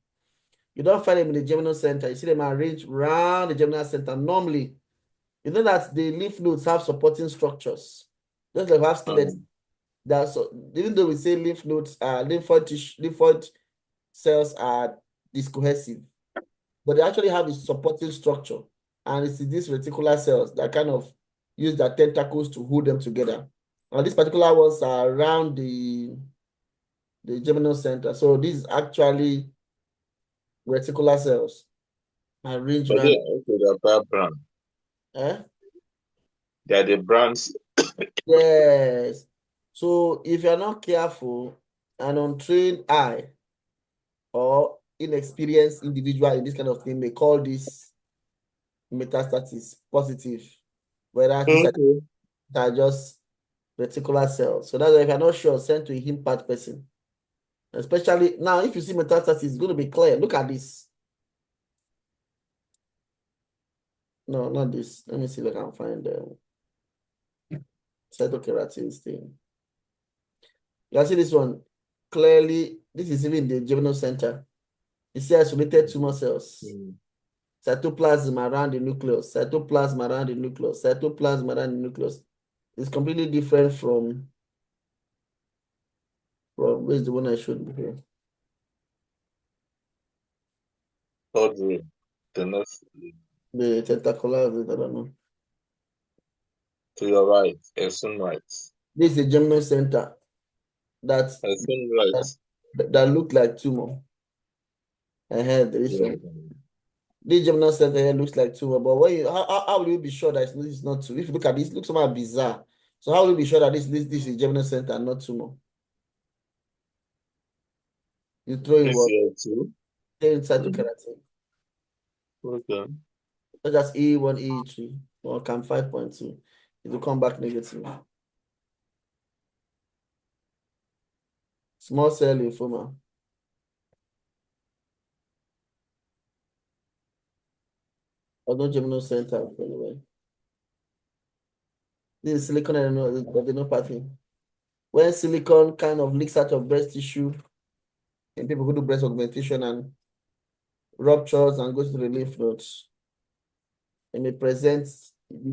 You don't find them in the germinal center. You see them arranged around the germinal center. Normally, you know that the lymph nodes have supporting structures. Just like we have skeleton. So even though we say lymph nodes are lymphoid cells are discohesive, but they actually have a supporting structure, and it's these reticular cells that kind of use their tentacles to hold them together. And these particular ones are around the germinal center. So these actually reticular cells arranged But around. they're bad brand. Eh? They are the brands. Yes. So if you're not careful, an untrained eye or inexperienced individual in this kind of thing may call this metastasis positive, whereas these Okay. are just reticular cells. So that's why if you're not sure, send to a hemat person. Especially now, if you see metastasis, it's going to be clear. Look at this. No, not this. Let me see if I can find the cytokeratin thing. You can see this one. Clearly, this is even the germinal center. You see isolated tumor cells. Mm. Cytoplasm around the nucleus. Cytoplasm around the nucleus. Cytoplasm around the nucleus. It's completely different from where's the one I showed before? Third row. The next The tentacular, I don't know. to your right. Extreme right. This is the germinal center that Extreme right. that look like tumor. I had this Yeah. one. This germinal center here looks like tumor, but when you, how will you be sure that it's not tumor? If you look at this, it looks somehow bizarre. So how will you be sure that this is germinal center and not tumor? You throw in what? ACL2. Throw inside to Mm. keratin. Okay. Such as E1, E3, or CAM 5.2. It will come back negative. Small cell lymphoma. Or no germinal center anyway. This is silicon adenopathy. When silicon kind of leaks out of breast tissue in people who do breast augmentation and ruptures and go to the lymph nodes. It may present this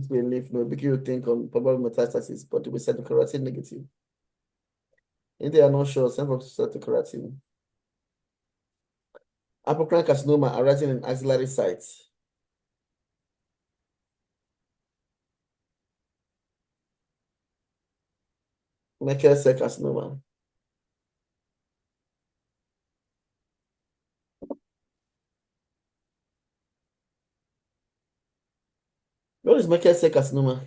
way lymph node, making you think of probable metastasis, but it will cytokeratin negative. If they are not sure, send for cytokeratin. Apocrine carcinoma arising in axillary sites. Merkel cell carcinoma. What is Merkel cell carcinoma?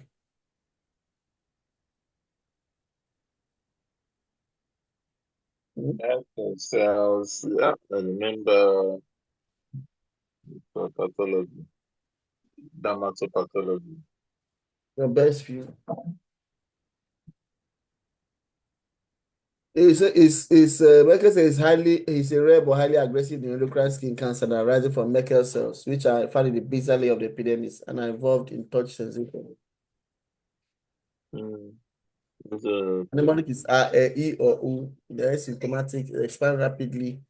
Cells, yeah, I remember pathology, dermatopathology. The best view. Merkel cell is a rare but highly aggressive neuroendocrine skin cancer that arises from Merkel cells, which are found in the basal layer of the epidermis and are involved in touch sensation. Mm. The Mnemonic is E or U. They are symptomatic, expand rapidly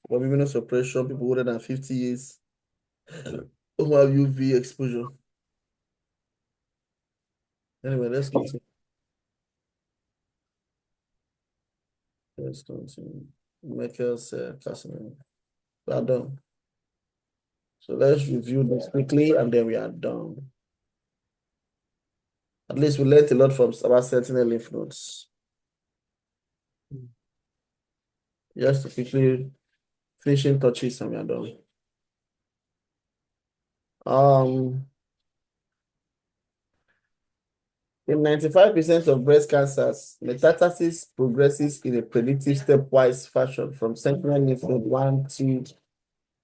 from immunosuppression, people older than 50 years who have UV exposure. Anyway, let's continue. Let's continue. Merkel cell carcinoma. We are done. So let's review this quickly and then we are done. At least we learned a lot from about sentinel lymph nodes. Just to quickly finishing touches and we are done. In 95% of breast cancers, metastasis progresses in a predictive stepwise fashion from sentinel lymph node 1, 2,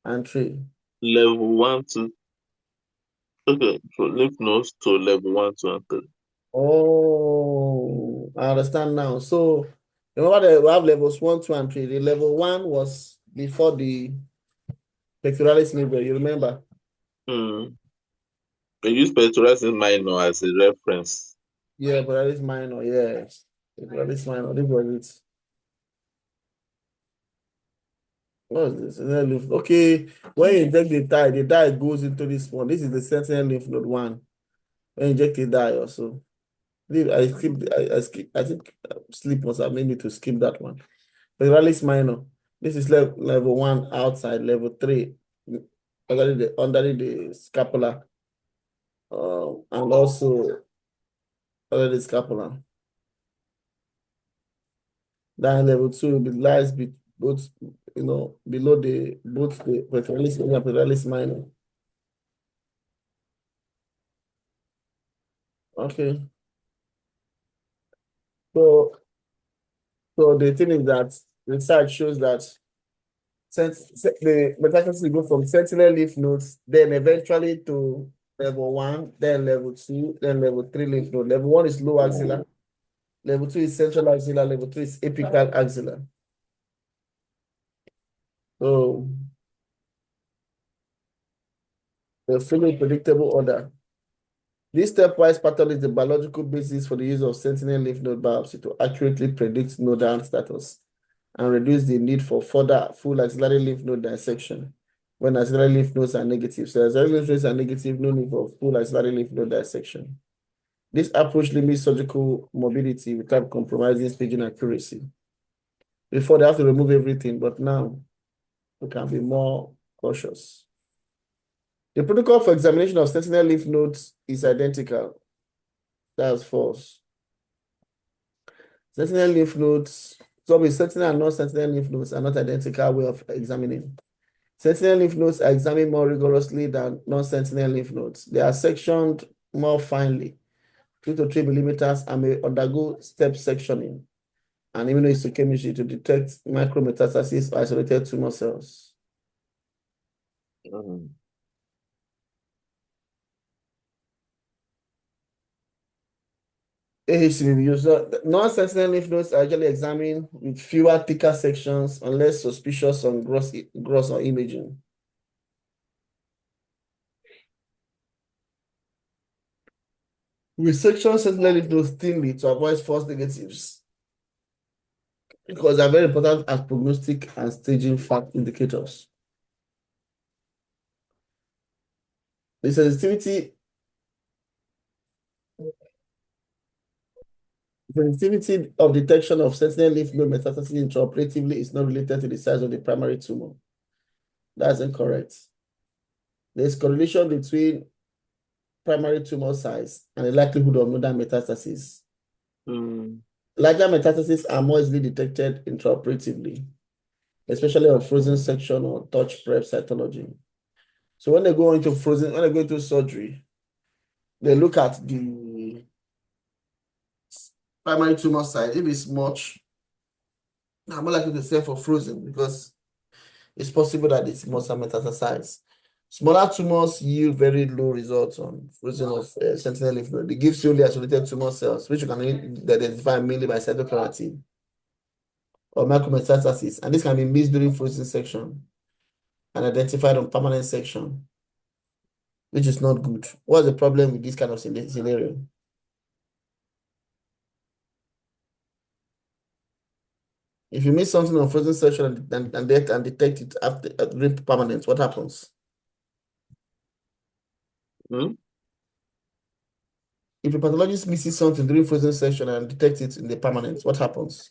and 3. level 1 to okay, so lymph nodes to level 1, 2, and 3. Oh, I understand now. So remember that we have levels 1, 2, and 3. The level 1 was before the pectoralis major, you remember? Mm. They use pectoralis minor as a reference. Yeah, pectoralis minor, yes. Pectoralis minor, this was it. What is this? Sentinel lymph. Okay, when you inject the dye goes into this one. This is the sentinel lymph node 1. When you inject the dye also. I skipped, I skip, I think sleep must have made me to skip that one. Pectoralis minor. This is level 1 outside, level 3 under the scapula, and also under the scapula. Then level 2 lies both, below both the pectoralis major and pectoralis minor. Okay. So the thing is that research shows that the metastasis will go from sentinel lymph nodes, then eventually to level 1, then level 2, then level 3 lymph node. Level 1 is low axilla, level 2 is central axilla, level 3 is apical axilla. So the fully predictable order. This stepwise pattern is the biological basis for the use of sentinel lymph node biopsy to accurately predict nodal status and reduce the need for further full axillary lymph node dissection when axillary lymph nodes are negative. So axillary lymph nodes are negative, no need for full axillary lymph node dissection. This approach limits surgical morbidity without compromising staging accuracy. Before they have to remove everything, but now we can be more cautious. The protocol for examination of sentinel lymph nodes is identical. That's false. Sentinel lymph nodes, so sentinel and non-sentinel lymph nodes are not identical way of examining. Sentinel lymph nodes are examined more rigorously than non-sentinel lymph nodes. They are sectioned more finely, 2 to 3 millimeters, and may undergo step sectioning and immunohistochemistry to detect micrometastasis or isolated tumor cells. Mm. AHC review. So non-sentinel lymph nodes are usually examined with fewer thicker sections unless suspicious on gross or imaging. We section sentinel lymph nodes thinly to avoid false negatives. because they're very important as prognostic and staging fact indicators. The sensitivity of detection of sentinel lymph node metastasis intraoperatively is not related to the size of the primary tumor. That's incorrect. There's correlation between primary tumor size and the likelihood of nodal metastasis. Larger metastases are more easily detected intraoperatively, especially on frozen section or touch prep cytology. So when they go into surgery, they look at the primary tumor size. If it's much, I'm more likely to say for frozen because it's possible that it's must have metastasized. Smaller tumors yield very low results on frozen of sentinel lymph node. It gives you only isolated tumor cells, which you can identify mainly by cytokeratin or micrometastasis, and this can be missed during frozen section and identified on permanent section, which is not good. What's the problem with this kind of scenario? If you miss something on frozen section and detect it after during permanent, what happens? If a pathologist misses something during frozen section and detects it in the permanent, what happens?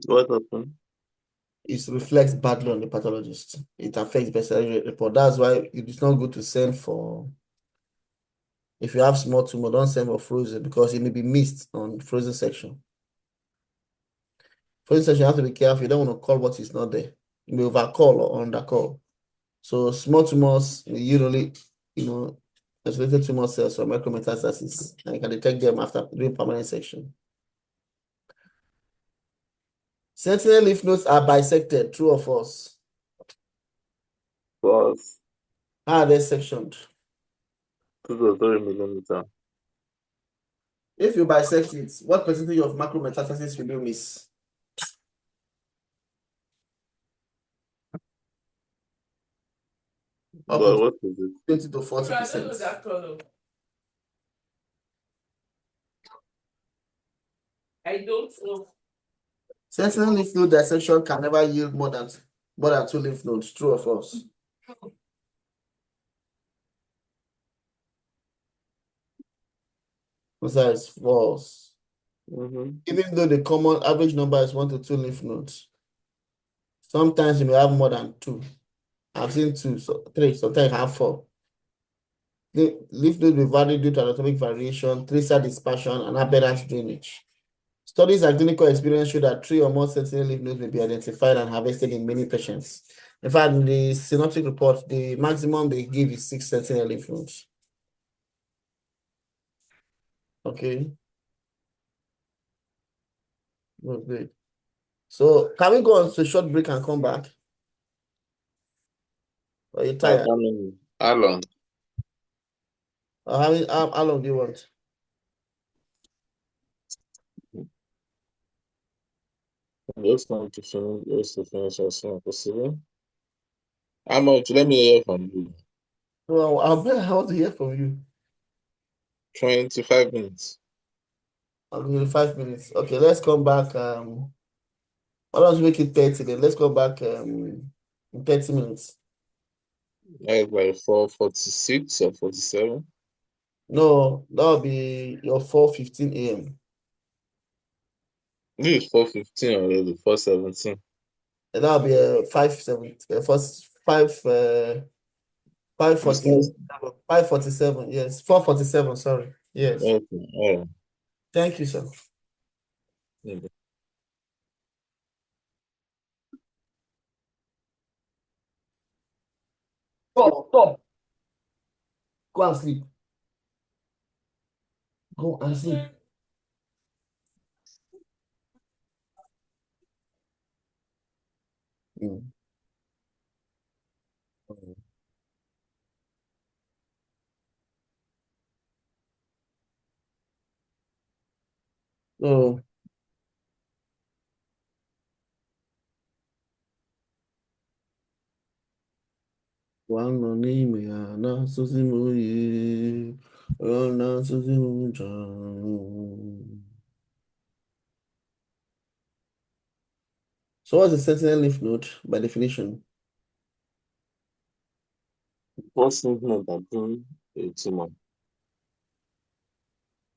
What happened? It reflects badly on the pathologist. It affects the surgery report. That's why it is not good to send for, if you have small tumor, don't send for frozen because it may be missed on frozen section. Frozen section, you have to be careful. You don't want to call what is not there. You may overcall or undercall. So small tumors, usually, isolated tumor cells or micrometastasis, and you can detect them after doing permanent section. Sentinel lymph nodes are bisected, true or false? False. How are they sectioned? 2 to 3 millimeter. If you bisect it, what percentage of macrometastasis will you miss? Up But to what is it? 20 to 40%. I don't know. Sentinel lymph node dissection can never yield more than 2 lymph nodes, true or false? Answer is false. Even though the common average number is 1 to 2 lymph nodes, sometimes you may have more than 2. I've seen 2, 3, sometimes I have 4. The lymph node will vary due to anatomic variation, tracer dispersion, and aberrant drainage. Studies and clinical experience show that 3 or more sentinel lymph nodes may be identified and harvested in many patients. In fact, in the synoptic report, the maximum they give is 6 sentinel lymph nodes. Okay. Good. So can we go on to a short break and come back? Are you tired? How long? How long do you want? Just want to finish as soon as possible. How much? Let me hear from you. Well, I want to hear from you. 25 minutes. Okay, 5 minutes. Okay, let's come back. Why don't you make it 30 then? Let's go back in 30 minutes. Like by 4:46 or 47. No, that'll be your 4:15 a.m. This is 4:15 already, 4:17. And that'll be 5:47. Yes, 4:47. Sorry. Yes. Okay, all right. Thank you, sir. Yeah. Stop. Go and sleep. Go and sleep. Mm. So, one money me na susi mo ye, na susi mo So what's a sentinel lymph node by definition? What's lymph that bring a tumor?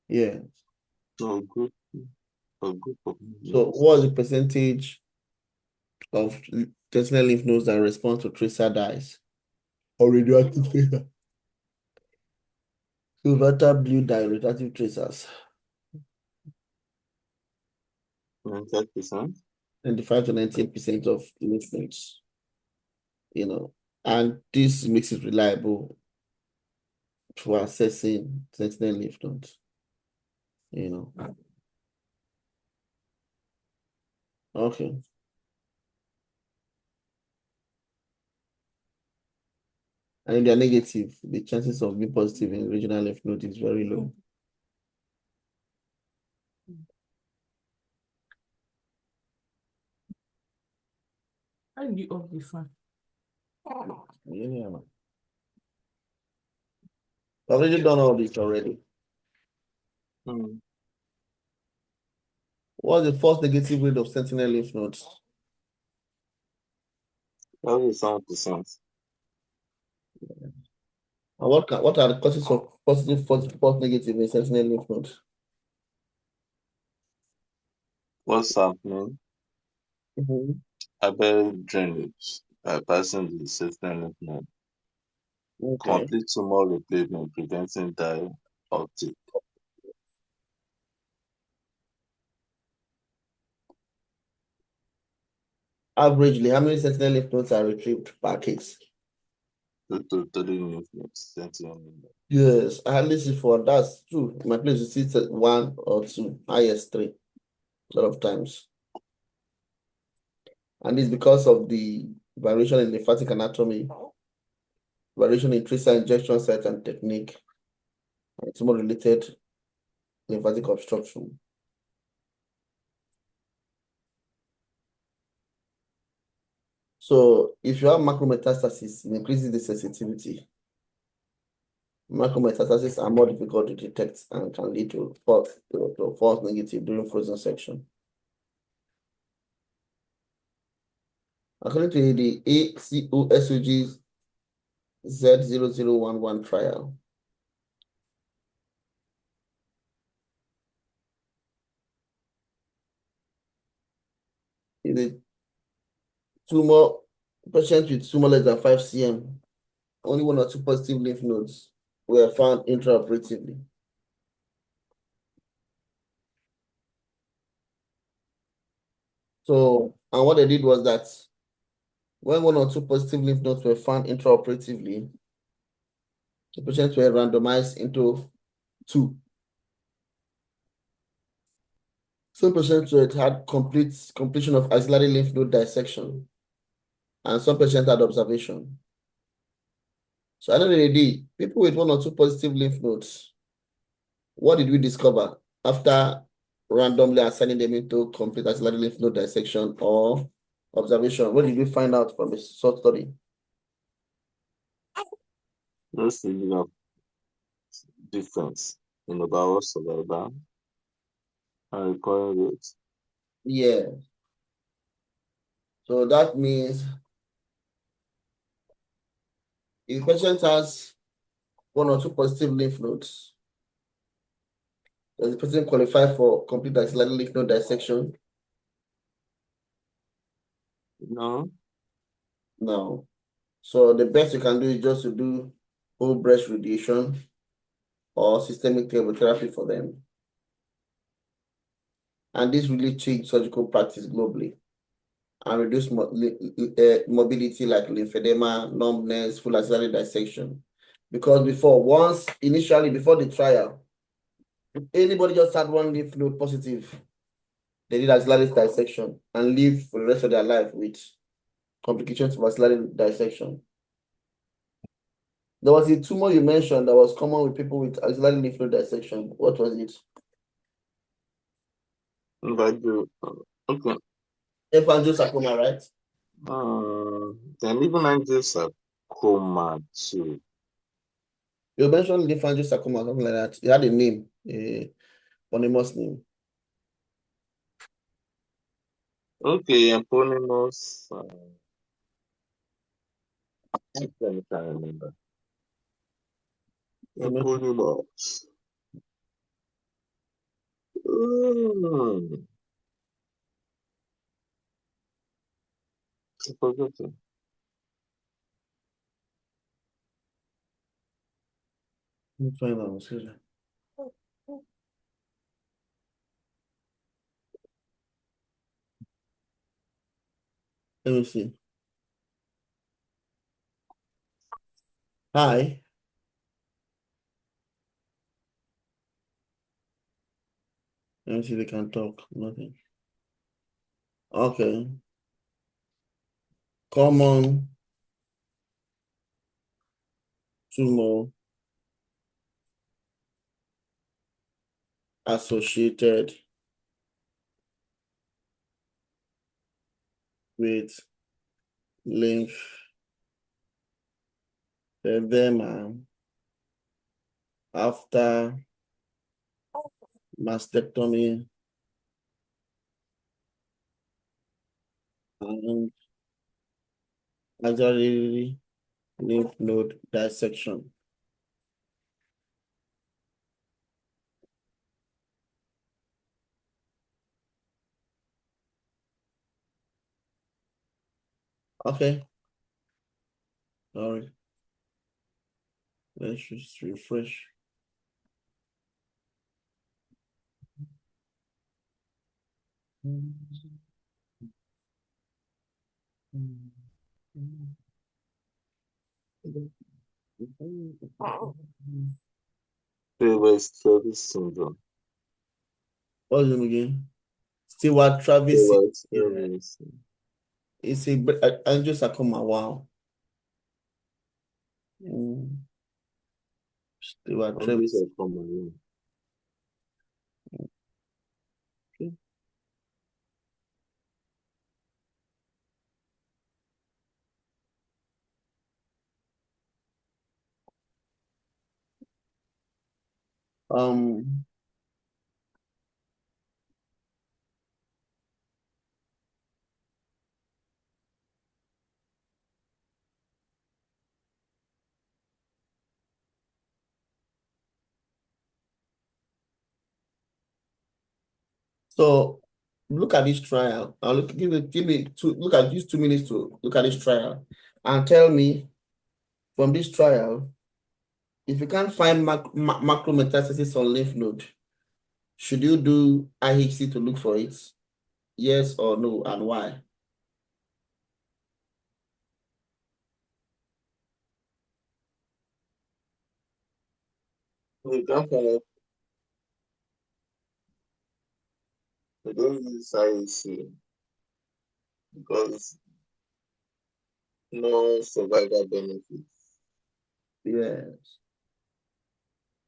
Yeah. So a group of So nodes. what's the percentage of sentinel lymph nodes that respond to tracer dyes or radioactive tracer? Silver blue dye radioactive tracers. 95%. 95 to 98% of lymph nodes, and this makes it reliable for assessing sentinel lymph nodes. Okay. And if they're negative, the chances of being positive in regional lymph node is very low. How do you off this one? Yeah. I've already done all this already. Hmm. What's the false negative rate of sentinel lymph nodes? That is 7%. And what are the causes of positive, false negative in sentinel lymph nodes? What's happening? Mhm. Aberrant drainage bypassing the system lymph node. Okay. Complete tumor replacement preventing dye uptake. Averagely, how many sentinel lymph nodes are retrieved per case? 2 to 3 lymph nodes. Sentinel lymph node. Yes, at least for that's two. My place you see it's one or two, highest three, a lot of times. And it's because of the variation in lymphatic anatomy, variation in tracer injection site and technique, and tumor-related lymphatic obstruction. So if you have macrometastasis, it increases the sensitivity. Macrometastases are more difficult to detect and can lead to false negative during frozen section. According to the ACOSOG Z0011 trial, in the tumor patient with tumor less than 5 cm, only 1 or 2 positive lymph nodes were found intraoperatively. So, and what they did was that when 1 or 2 positive lymph nodes were found intraoperatively, the patients were randomized into 2. Some patients had completion of axillary lymph node dissection, and some patients had observation. So at the end of the day, people with 1 or 2 positive lymph nodes, what did we discover after randomly assigning them into complete axillary lymph node dissection or observation? What did we find out from a short study? Let's see the difference in overall survival and recovery rate. Yeah. So that means if patient has 1 or 2 positive lymph nodes, does the person qualify for complete axillary lymph node dissection? No, No. So the best you can do is just to do whole breast radiation or systemic chemotherapy for them. And this really changed surgical practice globally and reduce mobility like lymphedema, numbness, full axillary dissection. Because initially before the trial, if anybody just had 1 lymph node positive, they did axillary dissection and live for the rest of their life with complications of axillary dissection. There was a tumor you mentioned that was common with people with axillary lymph node dissection. What was it? but okay. Hemangiosarcoma, right? Then even angiosarcoma too. You mentioned hemangiosarcoma, something like that. It had a name, a eponymous name. Okay, eponymous. Let me try and remember. Eponymous. Mm, I forgot it. Let me find out. Excuse me. Let me see. Hi. Let me see if they can talk. Nothing. Okay. Common tumor associated with lymphedema after mastectomy and axillary lymph node dissection. Okay. All right. Let's just refresh. Stewart-Travis syndrome. What's the name again? Stewart Travis. Yeah. Stewart-Travis. It's a angiosarcoma. Wow. Stewart And these Travis. are common. Okay. Um. So look at this trial. I'll look at these 2 minutes to look at this trial and tell me from this trial if you can't find macrometastasis on lymph node, should you do IHC to look for it? Yes or no, and why? We don't have, we don't use IEC because no survivor benefits. Yes.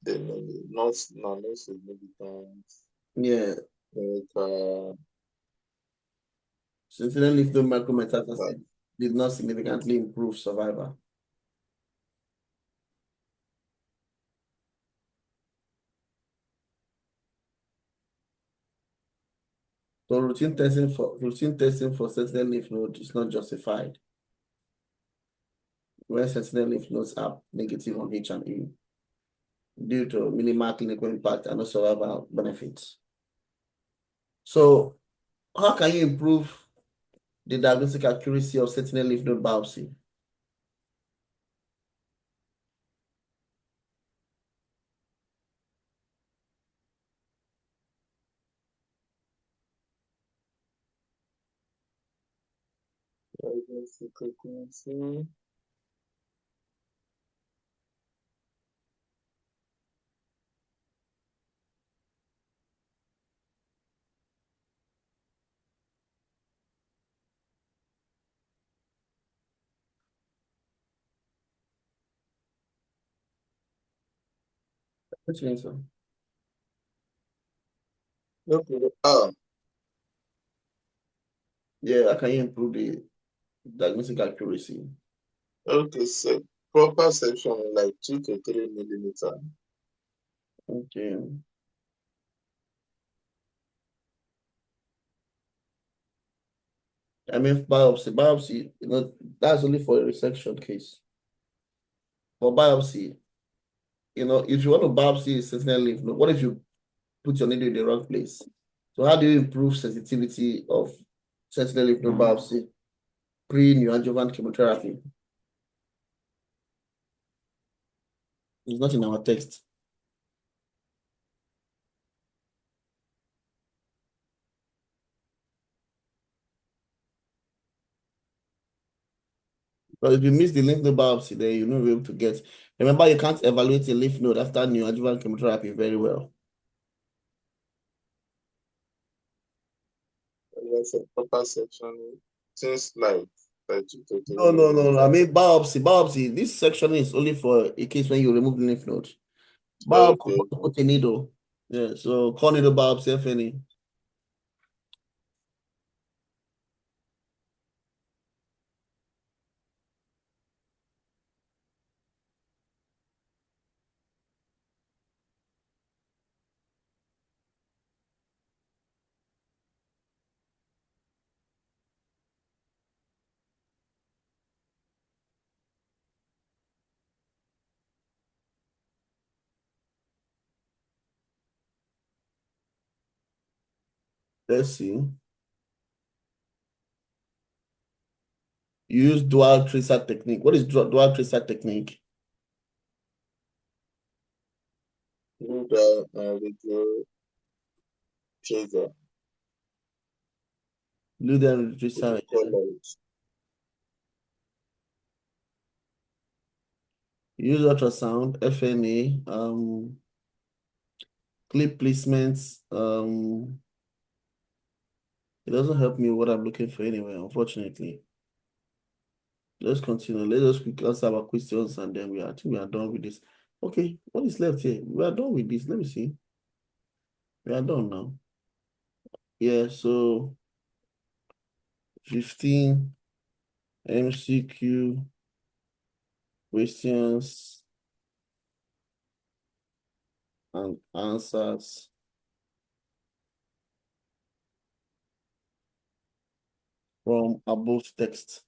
They know not no significant Yeah. clinical Sentinel lymph node macrometastasis impact. did not significantly improve survival. So routine testing for sentinel lymph node is not justified when sentinel lymph nodes are negative on H and E due to minimal clinical impact and no survival benefits. So how can you improve the diagnostic accuracy of sentinel lymph node biopsy? Diagnostic accuracy. Which means so. Okay. Yeah, how can you improve the diagnostic accuracy? Okay, so proper section like 2 to 3 millimeter. Okay. I mean, biopsy, that's only for a resection case. For biopsy, if you want to biopsy a sentinel lymph node, what if you put your needle in the wrong place? So how do you improve sensitivity of sentinel lymph node biopsy pre-neoadjuvant chemotherapy? It's not in our text. But if you miss the lymph node biopsy, then you're not able to get. Remember, you can't evaluate a lymph node after neoadjuvant chemotherapy very well. That's a proper section. Since like 2 to 3 No. I millimeters. mean, biopsy. This section is only for a case when you remove the lymph node. Biopsy, Okay. put a needle. Yeah, so call needle biopsy, FNE. Let's see. Use dual tracer technique. What is dual tracer technique? Do the video tracer. Lumen tracer. Colors. Use ultrasound, FNA, clip placements. It doesn't help me what I'm looking for anyway, unfortunately. Let's continue. Let's just quickly answer our questions and then I think we are done with this. Okay, what is left here? We are done with this. Let me see. We are done now. Yeah, so 15 MCQ questions and answers. From above text.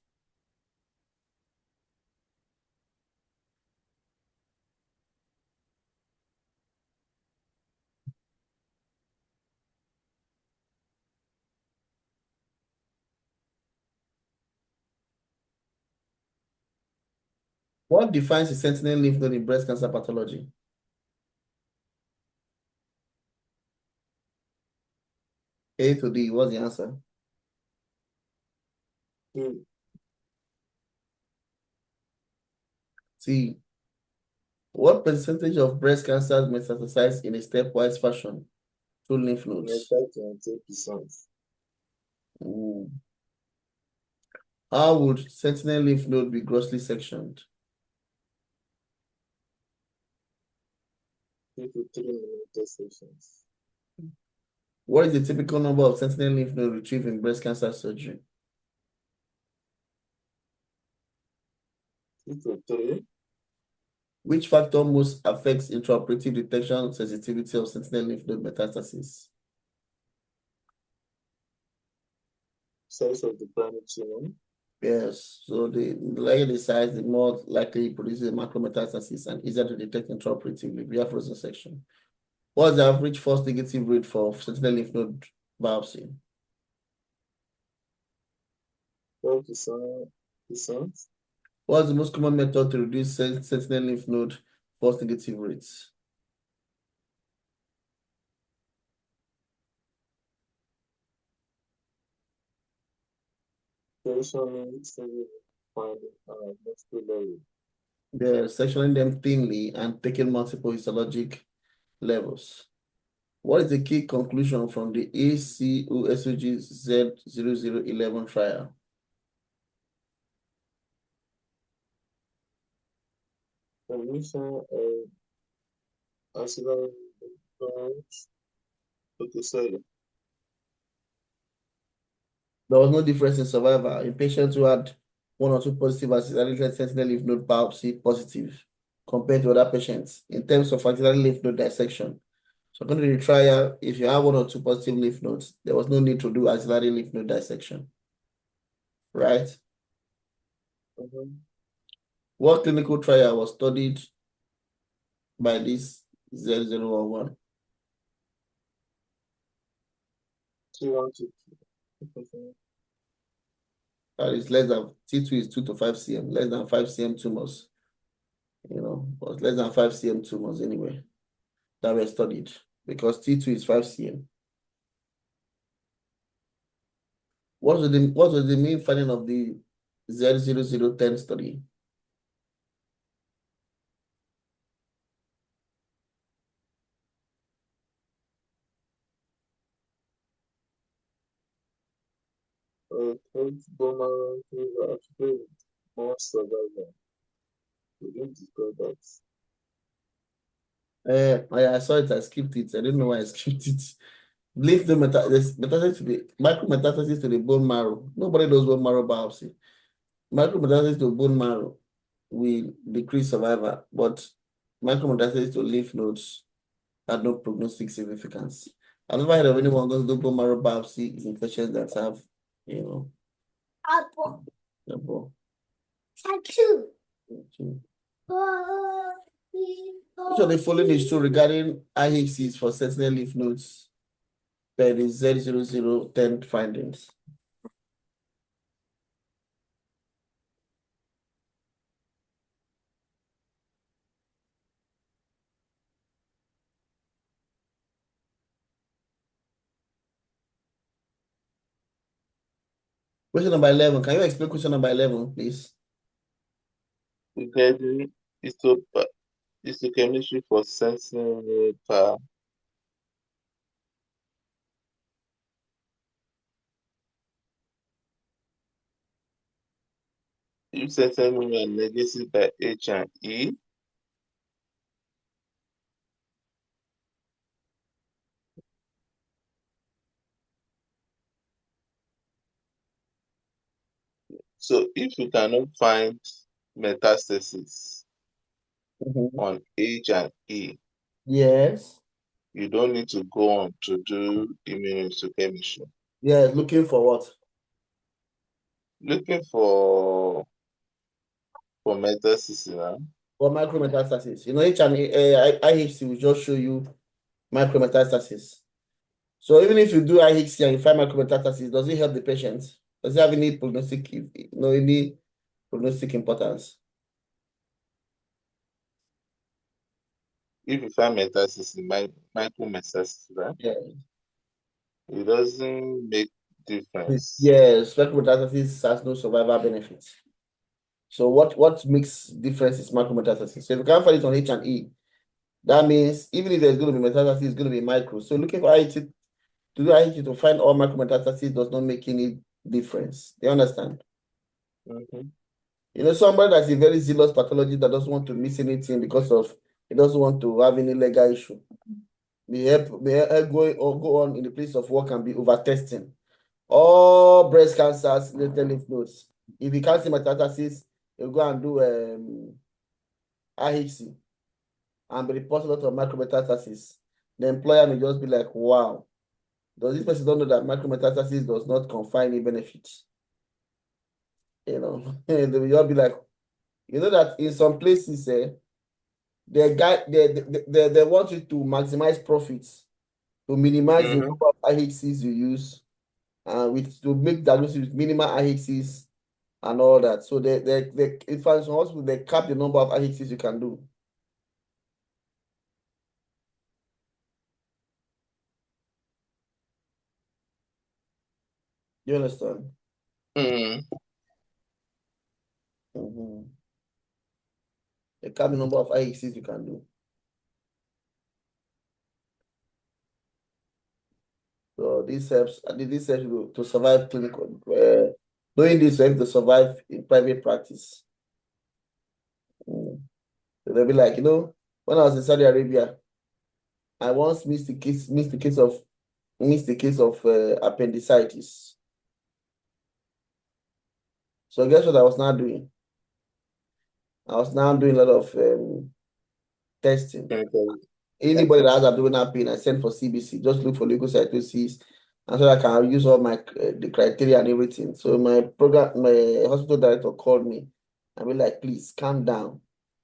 What defines a sentinel lymph node in breast cancer pathology? A to D, what's the answer? C. What percentage of breast cancers metastasize in a stepwise fashion through lymph nodes? 20%. How would sentinel lymph node be grossly sectioned? 2 to 3 millimeter sections. What is the typical number of sentinel lymph node retrieved in breast cancer surgery? 2 to 3. Which factor most affects intraoperative detection sensitivity of sentinel lymph node metastasis? Size of the primary tumor. Yes, so the larger the size, the more likely it produces macrometastasis and easier to detect intraoperatively via frozen section. What's the average false negative rate for sentinel lymph node biopsy? 12%. What's the most common method to reduce sentinel lymph node false negative rates? Sectioning finding multiple level. They're sectioning them thinly and taking multiple histologic levels. What is the key conclusion from the ACOSOG Z0011 trial? Condition ancillary branch. Okay, sorry. There was no difference in survival in patients who had one or two positive axillary sentinel lymph node biopsy positive compared to other patients in terms of axillary lymph node dissection. So according to the trial, if you have one or two positive lymph nodes, there was no need to do axillary lymph node dissection. right? Mm-hmm. What clinical trial was studied by this 0011? T1 That is less than T2 is 2 to 5 cm, less than 5 cm tumors, but less than 5 cm tumors anyway that were studied because T2 is 5 cm. What was the main finding of the Z0010 study? Coach Boomer actually more survivor. We didn't discuss that. I saw it, I skipped it. I didn't know why I skipped it. Lymph node metastasis to the micrometastasis to the bone marrow. Nobody does bone marrow biopsy. Micrometastasis to bone marrow will decrease survival, but micrometastasis to lymph nodes had no prognostic significance. I've never heard of anyone going to do bone marrow biopsy in patients that have, apple. Two. Which of the following is true regarding IHCs for sentinel lymph nodes per the Z0010 findings? Question number 11. Can you explain question number 11, please? Regarding histochemistry for sensing if sensing are negated by H and E, so if you cannot find metastasis on H and E, Yes. you don't need to go on to do immunohistochemistry. Yes, looking for what? Looking for metastasis now. For micrometastasis. H and IHC will just show you micrometastasis. So even if you do IHC and you find micrometastasis, does it help the patient? Does it have any prognostic, any prognostic importance? If you find metastasis, micrometastasis, right? Yeah. It doesn't make difference. Yes, micrometastasis has no survival benefit. So what makes difference is micrometastasis. So if you can't find it on H and E, that means even if there's going to be metastasis, it's going to be micro. So looking for IHC to do IHC to find all micrometastasis does not make any difference. Do you understand? Somebody that's a very zealous pathology that doesn't want to miss anything because of he doesn't want to have any legal issue. May help go on in the place of work and be over testing. All breast cancers, later lymph nodes. If you can't see metastasis, you go and do IHC and be reporting a lot of micrometastasis. The employer may just be like, wow, does this person don't know that micrometastasis does not confer any benefits? They will all be like, that in some places, they want you to maximize profits, to minimize the number of IHCs you use, to make diagnosis with minimal IHCs and all that. So in fact, some hospitals they cap the number of IHCs you can do. You understand? They cap the number of IHCs you can do. So this helps you to survive clinical. Doing this helps to survive in private practice. So they'll be like, when I was in Saudi Arabia, I once missed the case of appendicitis. So guess what I was now doing? I was now doing a lot of testing. Anybody that has abdominal pain, I send for CBC. Just look for leukocytosis and so that I can use all my the criteria and everything. So my hospital director called me and be like, please calm down.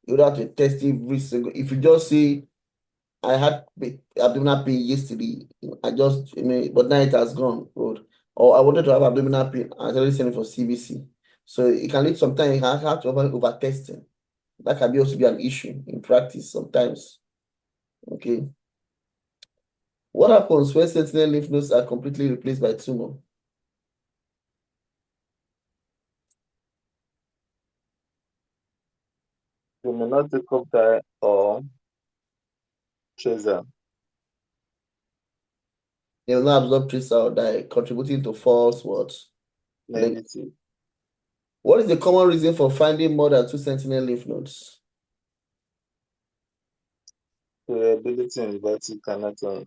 You don't have to test every single. If you just say I had abdominal pain yesterday, but now it has gone. Good. Or I wanted to have abdominal pain. I was already sending for CBC. So it can lead sometimes you have to over testing. That can also be an issue in practice sometimes. Okay. What happens when sentinel lymph nodes are completely replaced by tumor? They may not take up dye or tracer. They will not absorb tracer or dye, contributing to false what? Negative. What is the common reason for finding more than 2 sentinel lymph nodes? Variability in lymphatic anatomy.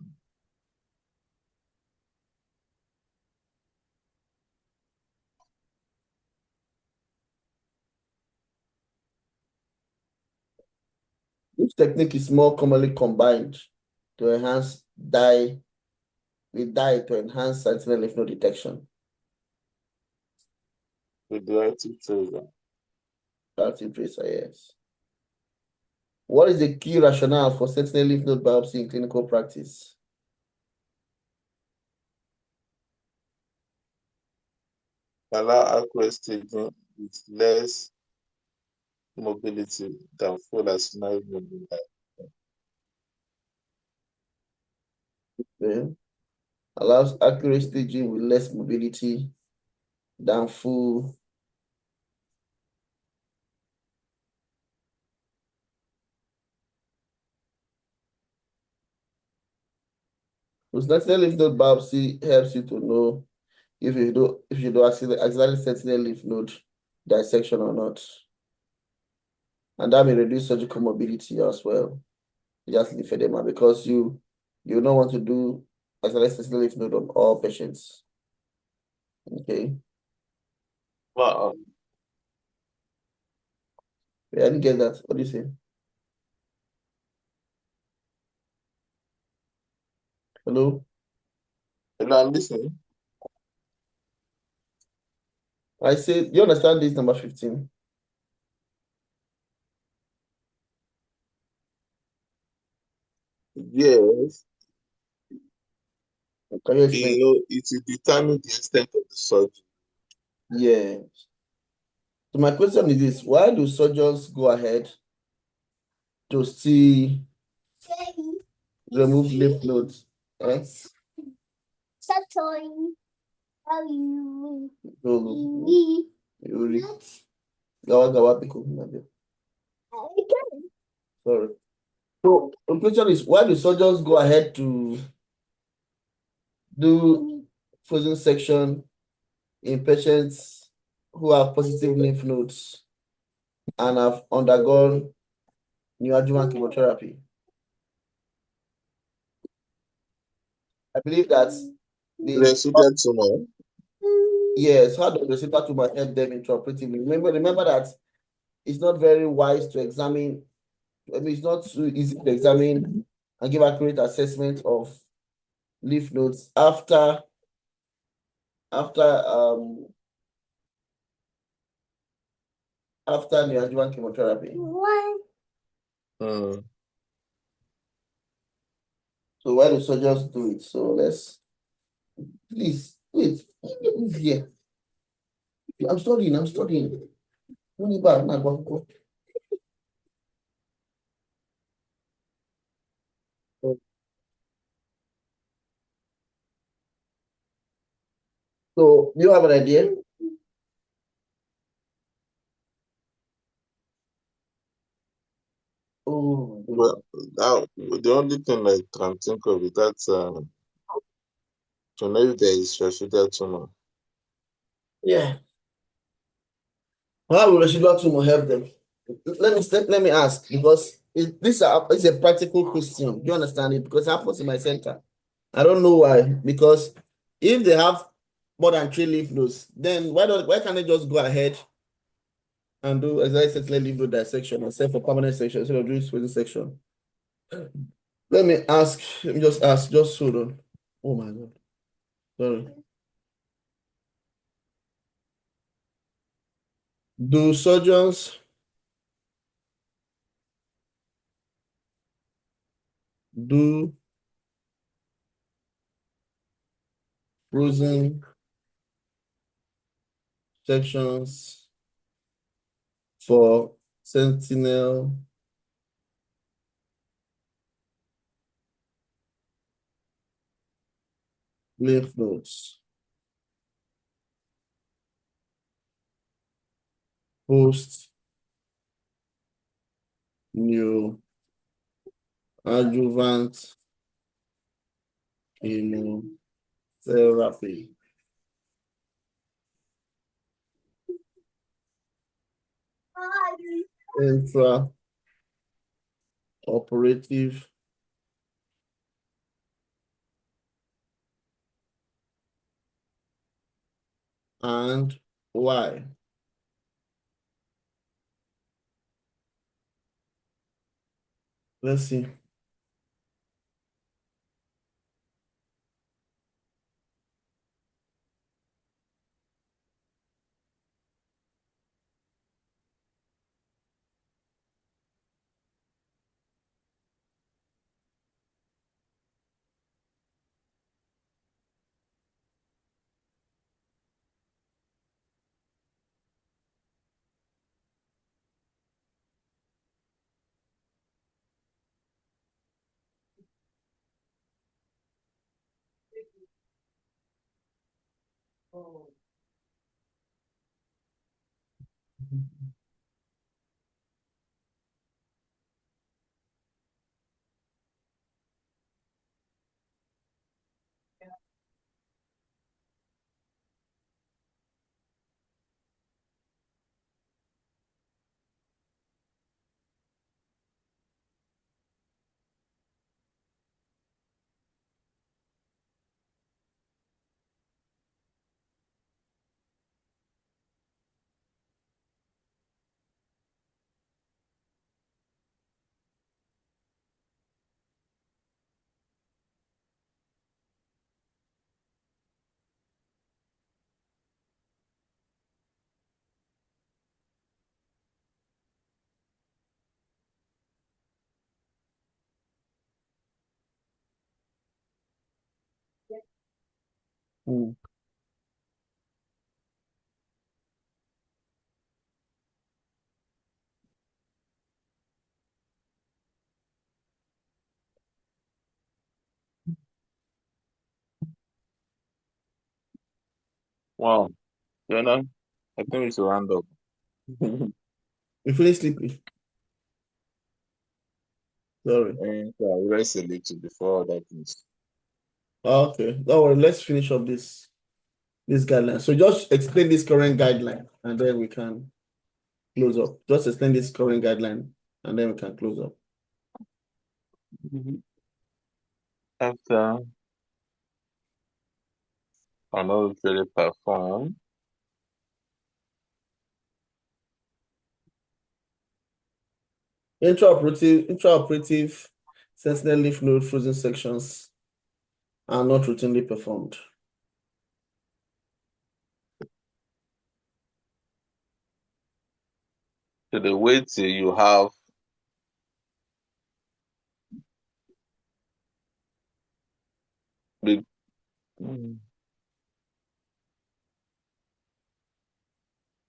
Which technique is more commonly combined to enhance dye with dye to enhance sentinel lymph node detection? Radioactive tracer. Active tracer, yes. What is the key rationale for sentinel lymph node biopsy in clinical practice? Allow accurate staging with less mobility than full arsenal movement. Okay. Allows accurate staging with less mobility than full. So sentinel lymph node biopsy helps you to know if you do axillary sentinel lymph node dissection or not. And that may reduce surgical mobility as well. Just lymphedema because you don't want to do axillary sentinel lymph node on all patients. Okay. Wow. Yeah, I didn't get that. What do you say? Hello? Hello, I'm listening. I said, you understand this number 15? Yes, Can you explain? it will determine the extent of the surgery. Yeah. So my question is this: why do surgeons go ahead to still remove lymph nodes? Eh? Yuri. Gawa gawa biko. Sorry. So the question is, why do surgeons go ahead to do frozen section in patients who have positive lymph nodes and have undergone neoadjuvant chemotherapy? I believe that Residual tumor. yes, how does the reciprocal tumor help them intraoperatively? Remember that it's not very wise to examine. I mean, it's not too easy to examine and give accurate assessment of lymph nodes after neoadjuvant chemotherapy. Mm. So why do surgeons do it? So please wait. Here, I'm studying. Only bad, not go. So do you have an idea? Oh, Well, now, the only thing I can think of is that to know if there is residual tumor. yeah. How will residual tumor help them? Let me ask because this is a practical question. Do you understand it? Because it happens in my center. I don't know why. Because if they have more than 3 lymph nodes, then why can't they just go ahead and do exactly lymph node dissection and send for permanent section instead of doing frozen section? Let me just hold on. Oh my God. Sorry. Do surgeons do frozen sections for sentinel lymph nodes post neoadjuvant chemotherapy? Intraoperative and why? Let's see. Hmm. Wow. I think we should round up. You feeling sleepy? Sorry. And rest a little before that is. Okay. Don't worry. Let's finish up this guideline. So just explain this current guideline, and then we can close up. Just explain this current guideline, and then we can close up. After another failure performed, Intraoperative sentinel lymph node frozen sections are not routinely performed. to the wait till you have the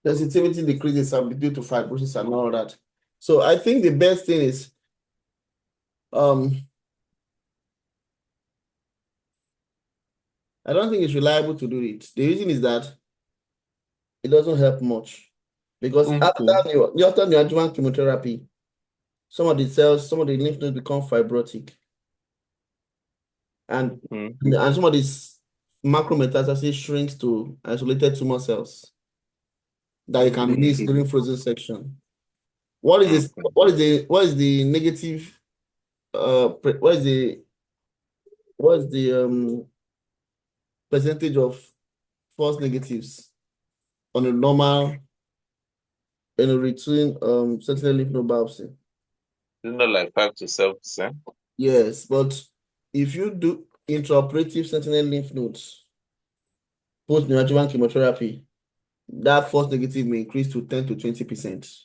Sensitivity decreases due to fibrosis and all that. So I think the best thing is I don't think it's reliable to do it. The reason is that it doesn't help much because after neoadjuvant chemotherapy, some of the cells, some of the lymph nodes become fibrotic, and some of these macrometastasis shrinks to isolated tumor cells that you can miss during frozen section. What is this? What is the negative? What is the percentage of false negatives on a normal in a routine sentinel lymph node biopsy? Isn't that like 5 to 7%? Yes, but if you do intraoperative sentinel lymph nodes, post-neoadjuvant chemotherapy, that false negative may increase to 10 to 20%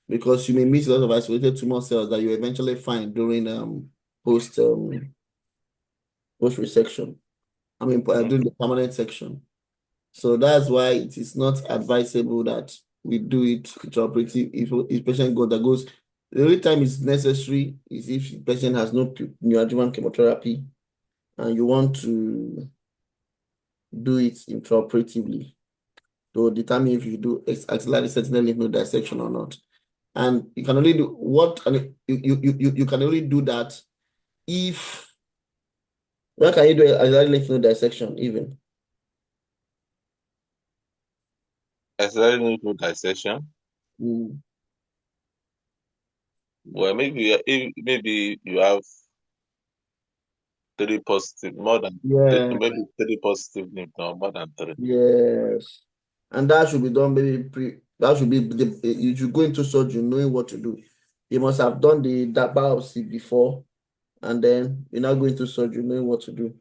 because you may miss a lot of isolated tumor cells that you eventually find during post post resection. During the permanent section. So that's why it is not advisable that we do it intraoperative if patient undergoes. The only time it's necessary is if the patient has no neoadjuvant chemotherapy and you want to do it intraoperatively to determine if you do axillary sentinel lymph node dissection or not. And you can only do you can only do that if where can you do axillary lymph node dissection even? Axillary lymph node dissection. Well, maybe you have three positive, Yeah. maybe three positive lymph node, more than three. Yes. And that should be done maybe that should be you should go into surgery knowing what to do. You must have done that biopsy before, and then you're now going to surgery knowing what to do.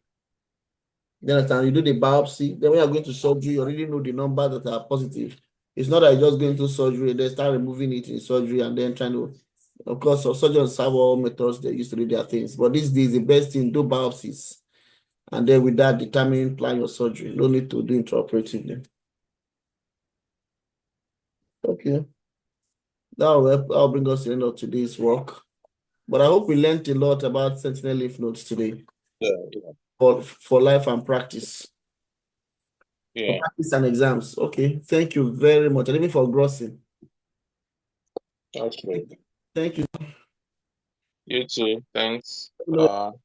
You understand? You do the biopsy, then when you're going to surgery, you already know the numbers that are positive. It's not that you just going to surgery and then start removing it in surgery and then trying to, of course, so surgeons have all methods they used to do their things. But these days, the best thing, do biopsies. And then with that, determine plan your surgery. No need to do intraoperatively. Okay. That'll bring us to the end of today's work. But I hope we learned a lot about sentinel lymph nodes today Yeah, for life and practice. For yeah. practice and exams. Okay. Thank you very much. And even for grossing. Okay. Thank you. You too. Thanks. Tomorrow.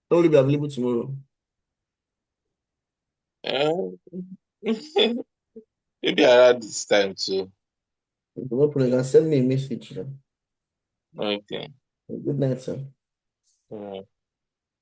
Will you be available tomorrow? Maybe around this time too. No problem. You can send me a message. Okay. Good night, sir. Yeah.